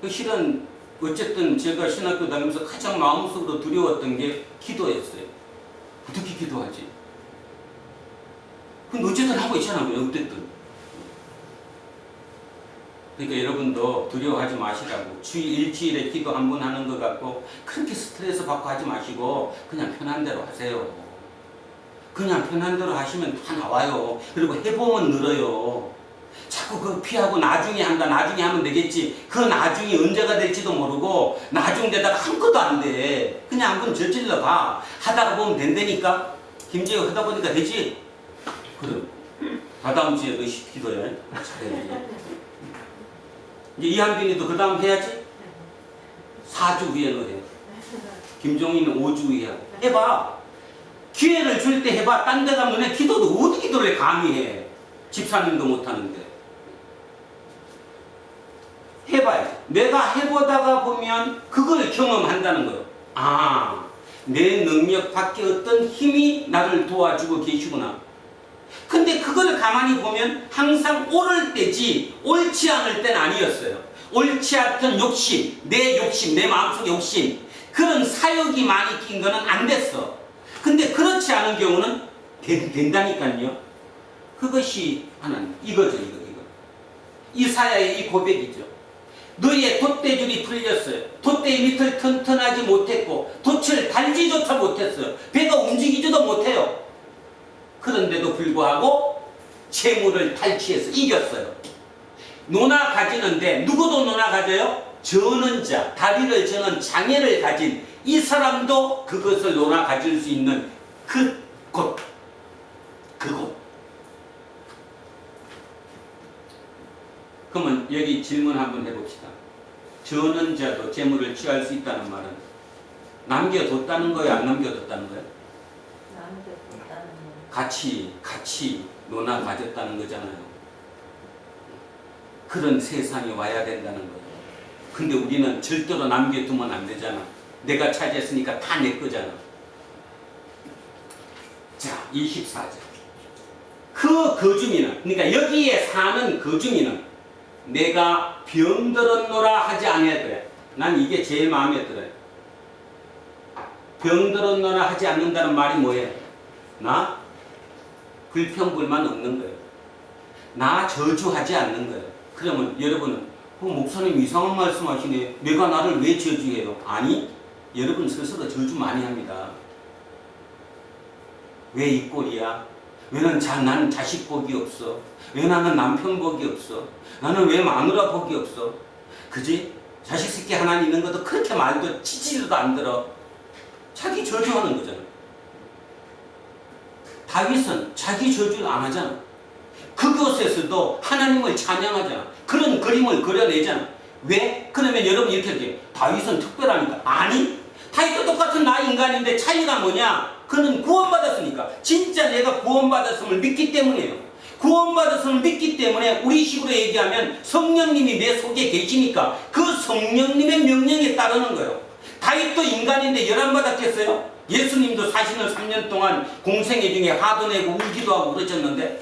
실은 어쨌든 제가 신학교 다니면서 가장 마음속으로 두려웠던 게 기도였어요. 어떻게 기도하지? 근데 어쨌든 하고 있잖아요. 어쨌든. 그러니까 여러분도 두려워하지 마시라고. 주 일주일에 기도 한 번 하는 것 같고 그렇게 스트레스 받고 하지 마시고 그냥 편한 대로 하세요. 그냥 편한 대로 하시면 다 나와요. 그리고 해보면 늘어요. 자꾸 그거 피하고 나중에 한다, 나중에 하면 되겠지. 그 나중이 언제가 될지도 모르고 나중 되다가 아무것도 안 돼. 그냥 한번 저질러 봐. 하다가 보면 된다니까. 김재우 하다 보니까 되지? 그럼 다다음 주에 너 기도해. 잘해. 이제 이한빈이도 그 다음 해야지. 4주 후에 너 해. 김종인은 5주 후에 해봐. 기회를 줄 때 해봐. 딴 데 가면 내 기도도 어떻게 기도를 감히 해. 집사님도 못하는데. 해봐야지. 내가 해보다가 보면 그걸 경험한다는 거예요. 아, 내 능력 밖에 어떤 힘이 나를 도와주고 계시구나. 근데 그걸 가만히 보면 항상 옳을 때지 옳지 않을 때는 아니었어요. 옳지 않던 욕심, 내 마음속 욕심, 그런 사욕이 많이 낀 거는 안 됐어. 근데 그렇지 않은 경우는 된다니까요. 그것이 하나님, 이거죠, 이거. 이사야의 이 고백이죠. 너희의 돛대줄이 풀렸어요. 돛대의 밑을 튼튼하지 못했고 돛을 달지조차 못했어요. 배가 움직이지도 못해요. 그런데도 불구하고 재물을 탈취해서 이겼어요. 노나 가지는데 누구도 노나 가져요? 저는 자, 다리를 저는 장애를 가진 이 사람도 그것을 노나 가질 수 있는 그곳. 그러면 여기 질문 한번 해봅시다. 저는 자도 재물을 취할 수 있다는 말은 남겨뒀다는 거예요? 안 남겨뒀다는 거예요? 남겨뒀다는 거. 같이 노나 가졌다는 거잖아요. 그런 세상이 와야 된다는 거예요. 근데 우리는 절대로 남겨두면 안 되잖아. 내가 차지했으니까 다 내 거잖아. 자, 24절. 그 거주민은, 그러니까 여기에 사는 거주민은 내가 병들었노라 하지 아니하더라. 난 이게 제일 마음에 들어요. 병들었노라 하지 않는다는 말이 뭐예요? 나 불평불만 없는 거예요. 나 저주하지 않는 거예요. 그러면 여러분은 목사님 이상한 말씀하시네. 내가 나를 왜 저주해요? 아니, 여러분 스스로 저주 많이 합니다. 왜 이 꼴이야? 왜 나는 자식 복이 없어? 왜 나는 남편 복이 없어? 나는 왜 마누라 복이 없어? 그지? 자식 새끼 하나 있는 것도 그렇게 말도 치지도 안 들어. 자기 저주하는 거잖아. 다윗은 자기 저주를 안 하잖아. 그곳에서도 하나님을 찬양하잖아. 그런 그림을 그려내잖아. 왜? 그러면 여러분 이렇게 할게요. 다윗은 특별하니까. 아니, 다윗도 똑같은 나 인간인데 차이가 뭐냐? 그는 구원받았으니까. 진짜 내가 구원받았음을 믿기 때문이에요. 구원받았음을 믿기 때문에 우리 식으로 얘기하면 성령님이 내 속에 계시니까 그 성령님의 명령에 따르는 거예요. 다윗도 인간인데 열안받았겠어요? 예수님도 사시는 3년 동안 공생애 중에 화도 내고 울기도 하고 그러셨는데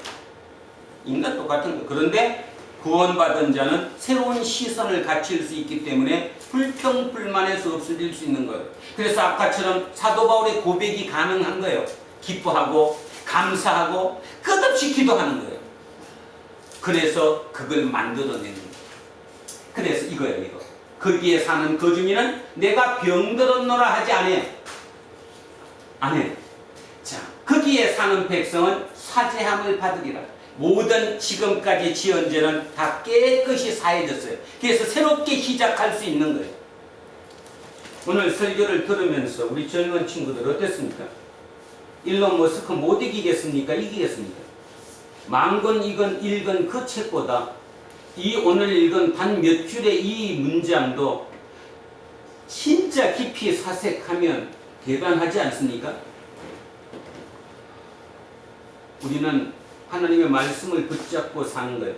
인간 똑같은 거. 그런데 구원받은 자는 새로운 시선을 갖출 수 있기 때문에 불평불만에서 없어질 수 있는 거예요. 그래서 아까처럼 사도 바울의 고백이 가능한 거예요. 기뻐하고 감사하고 끝없이 기도하는 거예요. 그래서 그걸 만들어내는 거예요. 그래서 이거예요, 이거. 거기에 사는 거주민은 내가 병들었노라 하지 않아요. 자, 거기에 사는 백성은 사죄함을 받으리라. 모든 지금까지 지은 죄는 다 깨끗이 사해졌어요. 그래서 새롭게 시작할 수 있는 거예요. 오늘 설교를 들으면서 우리 젊은 친구들 어땠습니까? 일론 머스크 못 이기겠습니까? 이기겠습니까? 만권 읽은 그 책보다 이 오늘 읽은 단 몇 줄의 이 문장도 진짜 깊이 사색하면 대단하지 않습니까? 우리는 하나님의 말씀을 붙잡고 사는 거예요.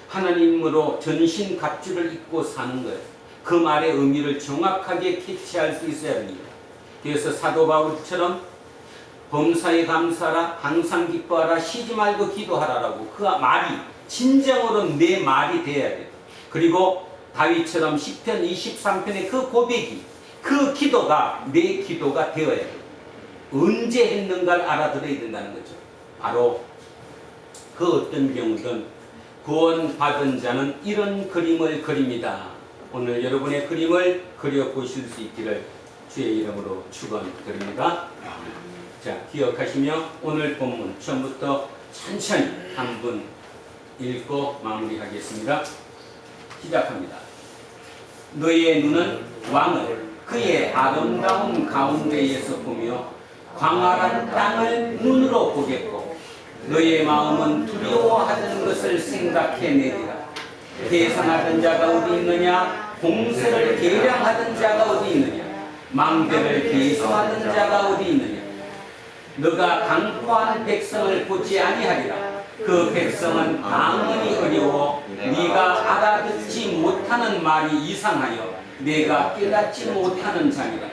하나님으로 전신갑주를 입고 사는 거예요. 그 말의 의미를 정확하게 캐치할 수 있어야 합니다. 그래서 사도 바울처럼 범사에 감사하라, 항상 기뻐하라, 쉬지 말고 기도하라라고 그 말이 진정으로 내 말이 돼야 돼요. 그리고 다윗처럼 시편 23편의 그 고백이 그 기도가 내 기도가 되어야 돼요. 언제 했는가를 알아들어야 된다는 거죠. 바로 그 어떤 경우든 구원받은 자는 이런 그림을 그립니다. 오늘 여러분의 그림을 그려보실 수 있기를 주의 이름으로 축원드립니다. 자, 기억하시며 오늘 본문 처음부터 천천히 한 분 읽고 마무리하겠습니다. 시작합니다. 너의 눈은 왕을 그의 아름다운 가운데에서 보며 광활한 땅을 눈으로 보겠고 너의 마음은 두려워하는 것을 생각해내리라. 계산하던 자가 어디 있느냐? 공세를 계량하던 자가 어디 있느냐? 망대를 계수하던 자가 어디 있느냐? 너가 강포한 백성을 보지 아니하리라. 그 백성은 방언이 어려워 네가 알아듣지 못하는 말이 이상하여 내가 깨닫지 못하는 자니라.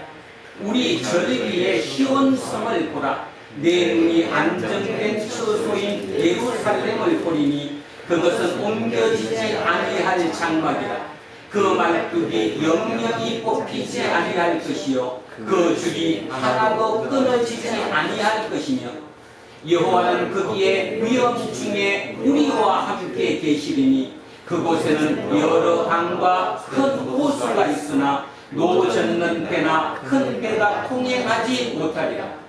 우리 절 위에 희원성을 보라. 내 눈이 안정된 처소인 예루살렘을 보리니 그것은 옮겨지지 아니할 장막이라. 그 말뚝이 영영이 뽑히지 아니할 것이요 그 줄이 하나도 끊어지지 아니할 것이며 여호와는 거기에 위험 중에 우리와 함께 계시리니 그곳에는 여러 강과 큰 호수가 있으나 노 젓는 배나 큰 배가 통행하지 못하리라.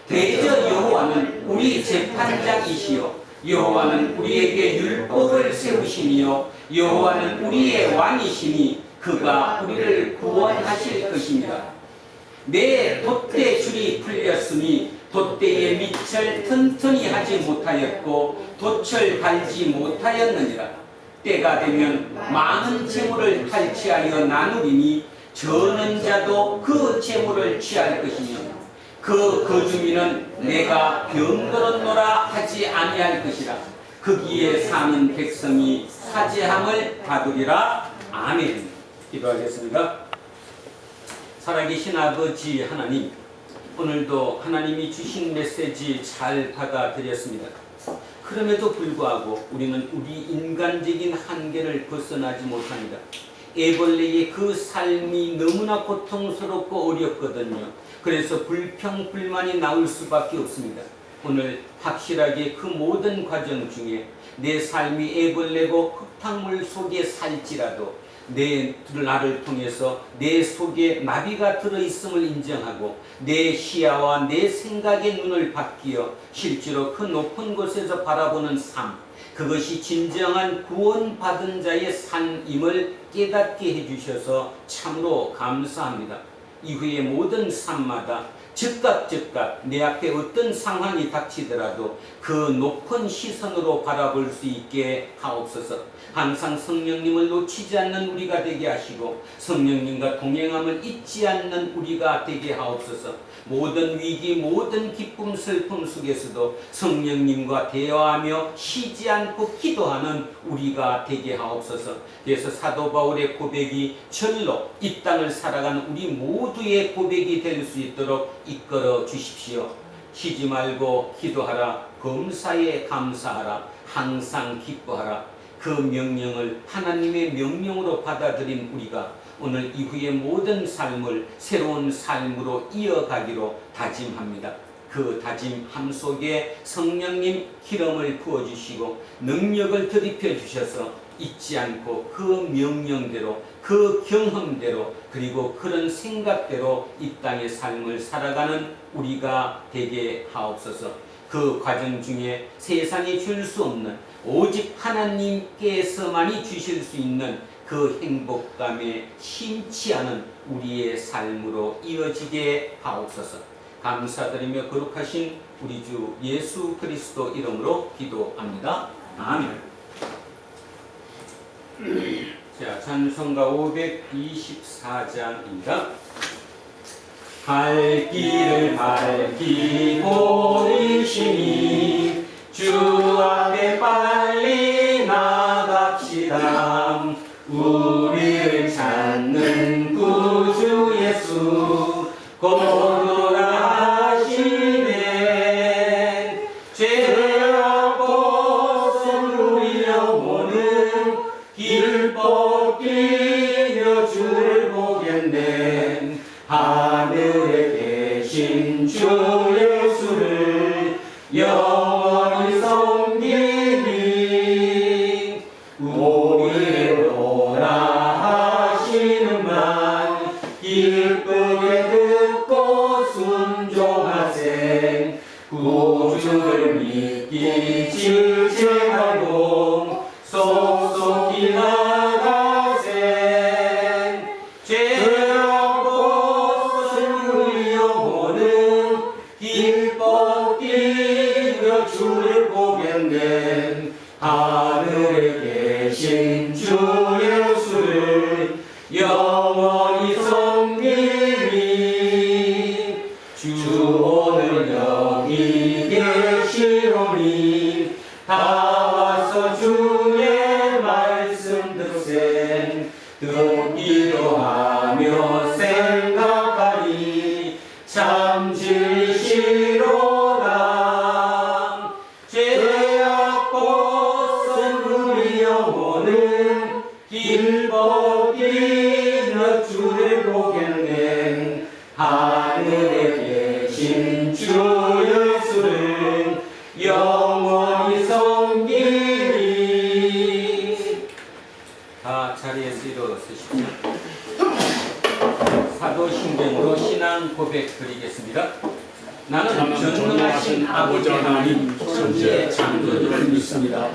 대저 여호와는 우리 재판장이시요 여호와는 우리에게 율법을 세우시며 여호와는 우리의 왕이시니 그가 우리를 구원하실 것입니다. 내 돛대 줄이 풀렸으니 돛대의 밑을 튼튼히 하지 못하였고 돛을 달지 못하였느니라. 때가 되면 많은 재물을 탈취하여 나누리니 저는 자도 그 재물을 취할 것이며 그 거주민은 내가 병들었노라 하지 아니할 것이라. 거기에 사는 백성이 사죄함을 받으리라. 아멘. 기도하겠습니다. 살아계신 아버지 하나님, 오늘도 하나님이 주신 메시지 잘 받아들였습니다. 그럼에도 불구하고 우리는 우리 인간적인 한계를 벗어나지 못합니다. 애벌레의 그 삶이 너무나 고통스럽고 어렵거든요. 그래서 불평불만이 나올 수밖에 없습니다. 오늘 확실하게 그 모든 과정 중에 내 삶이 애벌레고 흙탕물 속에 살지라도 나를 통해서 내 속에 나비가 들어있음을 인정하고 내 시야와 내 생각의 눈을 바뀌어 실제로 그 높은 곳에서 바라보는 삶, 그것이 진정한 구원받은 자의 삶임을 깨닫게 해주셔서 참으로 감사합니다. 이후의 모든 삶마다 즉각 내 앞에 어떤 상황이 닥치더라도 그 높은 시선으로 바라볼 수 있게 하옵소서. 항상 성령님을 놓치지 않는 우리가 되게 하시고 성령님과 동행함을 잊지 않는 우리가 되게 하옵소서. 모든 위기, 모든 기쁨, 슬픔 속에서도 성령님과 대화하며 쉬지 않고 기도하는 우리가 되게 하옵소서. 그래서 사도 바울의 고백이 절로 이 땅을 살아가는 우리 모두의 고백이 될 수 있도록 이끌어 주십시오. 쉬지 말고 기도하라. 범사에 감사하라. 항상 기뻐하라. 그 명령을 하나님의 명령으로 받아들인 우리가 오늘 이후의 모든 삶을 새로운 삶으로 이어가기로 다짐합니다. 그 다짐함 속에 성령님 기름을 부어주시고 능력을 더입혀 주셔서 잊지 않고 그 명령대로 그 경험대로 그리고 그런 생각대로 이 땅의 삶을 살아가는 우리가 되게 하옵소서. 그 과정 중에 세상이 줄 수 없는 오직 하나님께서만이 주실 수 있는 그 행복감에 심치 않은 우리의 삶으로 이어지게 하옵소서. 감사드리며 거룩하신 우리 주 예수 그리스도 이름으로 기도합니다. 아멘. 자, 찬송가 524장입니다. 갈 길을 밝히고 이시니 주 앞에 빨리 나갑시다. 우리를 찾는 구주 예수 고노라 하시네. 죄악 벗으려 오는 길법 뛰며 주를 보겠네. 하늘에 계신 주 예수를 영원히 섬기니 우리를 오라 하시는만 기쁘게 듣고 순종하세. 구주를 믿기 지체하고 속속히 나가세. 죄악 벗을 영혼은 기뻐 뛰며 주를 보겠네. 하늘에 계신 주 예수를 영원히 섬기니 주 오늘 여기 계시오니 다 와서 주의 말씀 듣세. 듣기도 하며 생각하니 참 진실이로다. 영혼은 기뻐이며 주를 보겠네. 하늘에 계신 주 예수를 영원히 섬기리. 다 자리에서 일어서십시오. 사도신경으로 신앙 고백 드리겠습니다. 나는 전능하신 아버지 하나님 천지의 창조주를 믿습니다.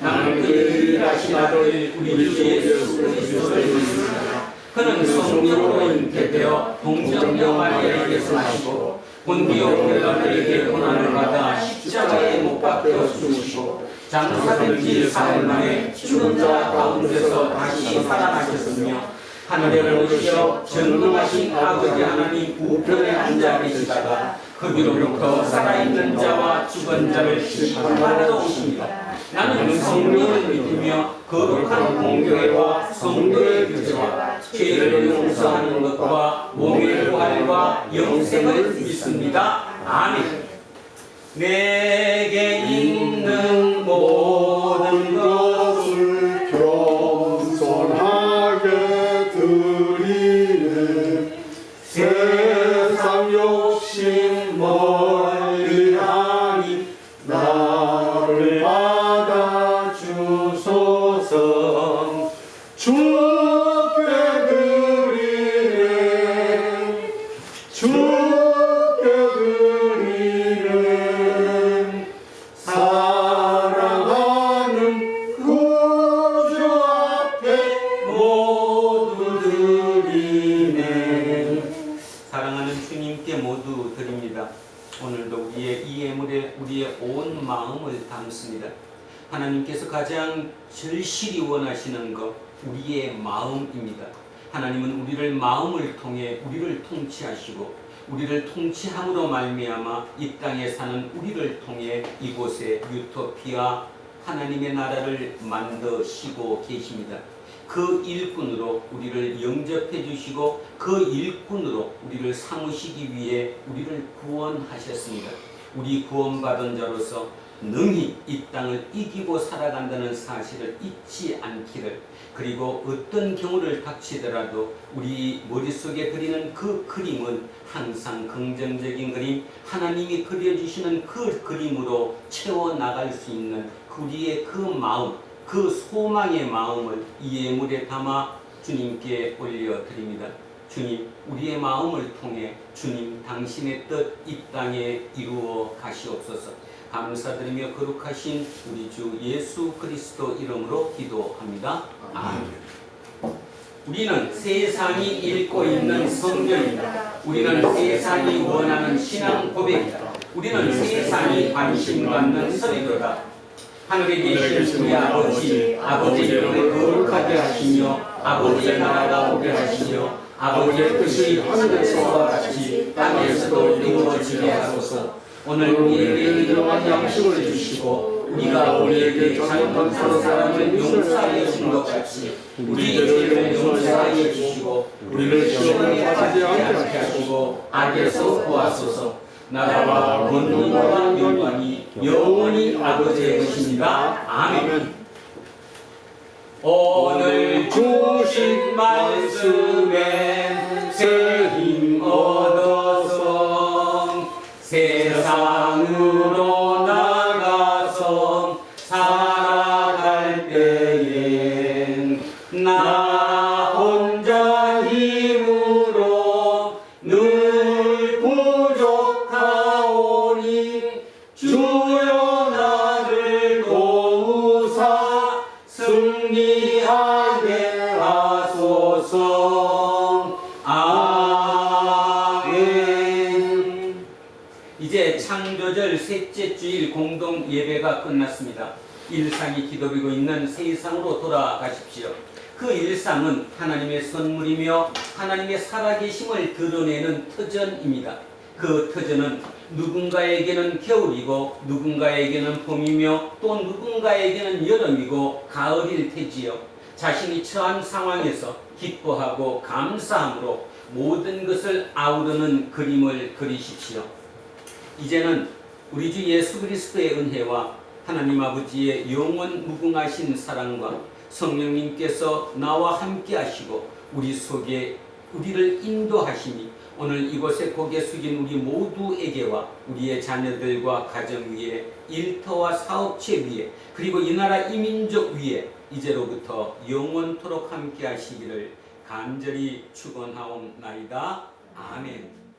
나는 그 일하신 아들 우리 주 예수 그리스도를 믿습니다. 그는 성령으로 잉태되어 동정녀 마리아에게서 나시고 본디오 빌라토에게 고난을 받아 십자가에 못 박혀 죽으시고 장사된 지 4일 만에 죽은 자 가운데서 다시 살아나셨으며 하늘에 오르시어 전능하신 아버지 하나님 우편에 앉아 계시다가 거기로부터 살아있는 자와 죽은 자를 심판하러 오십니다. 나는 성령을 믿으며 거룩한 공교회와 성도의 교제와 죄를 용서하는 것과 몸의 부활과 영생을 믿습니다. 아멘. 내게 있는 모든 것을 겸손하게 드리네. 세상 욕심 멀리하니 나를 받아주소서. 주께 드리네. 주께 드리네. 사랑하는 구주 앞에 모두 드리네. 사랑하는 주님께 모두 드립니다. 오늘도 우리의 이 예물에 우리의 온 마음을 담습니다. 하나님께서 가장 절실히 원하시는 것 우리의 마음입니다. 하나님은 우리를 마음을 통해 우리를 통치하시고 우리를 통치함으로 말미암아 이 땅에 사는 우리를 통해 이곳에 유토피아 하나님의 나라를 만드시고 계십니다. 그 일꾼으로 우리를 영접해 주시고 그 일꾼으로 우리를 삼으시기 위해 우리를 구원하셨습니다. 우리 구원받은 자로서 능히 이 땅을 이기고 살아간다는 사실을 잊지 않기를, 그리고 어떤 경우를 닥치더라도 우리 머릿속에 그리는 그 그림은 항상 긍정적인 그림, 하나님이 그려주시는 그 그림으로 채워나갈 수 있는 우리의 그 마음, 그 소망의 마음을 이 예물에 담아 주님께 올려드립니다. 주님, 우리의 마음을 통해 주님 당신의 뜻 이 땅에 이루어 가시옵소서. 감사드리며 거룩하신 우리 주 예수 그리스도 이름으로 기도합니다. 아멘. 우리는 세상이 읽고 있는 성경이다. 우리는 세상이 원하는 신앙 고백이다. 우리는 세상이 관심 갖는 서리도다. 하늘에 계신 우리 아버지, 아버지의 이름을 거룩하게 하시며 아버지의 나라가 오게 하시며 아버지의 뜻이 하늘에서와 같이 땅에서도 이루어지게 하소서. 오늘 우리에게 일용할 양식을 주시고 우리가 우리에게 잘못한 사람을 용서하여 준 것 같이 우리 죄를 용서하여 주시고 우리를 시험에 빠지지 않게 하시고 악에서 구하소서. 나라와 권능과 영광이 영원히 아버지의 것입니다. 아멘. 오늘 주신 말씀에 새 힘 얻어서 세상으로 나가서 살아갈 때엔 나 혼자 힘으로 늘 부족하오니 주여 나를 도우사 승리하게 하소서. 아멘. 이제 창조절 셋째 주일 공동 예배가 끝났습니다. 일상이 기다리고 있는 세상으로 돌아가십시오. 그 일상은 하나님의 선물이며 하나님의 살아계심을 드러내는 터전입니다. 그 터전은 누군가에게는 겨울이고 누군가에게는 봄이며 또 누군가에게는 여름이고 가을일 테지요. 자신이 처한 상황에서 기뻐하고 감사함으로 모든 것을 아우르는 그림을 그리십시오. 이제는 우리 주 예수 그리스도의 은혜와 하나님 아버지의 영원 무궁하신 사랑과 성령님께서 나와 함께 하시고 우리 속에 우리를 인도하시니 오늘 이곳에 고개 숙인 우리 모두에게와 우리의 자녀들과 가정 위에 일터와 사업체 위에 그리고 이 나라 이민족 위에 이제로부터 영원토록 함께 하시기를 간절히 축원하옵나이다. 아멘.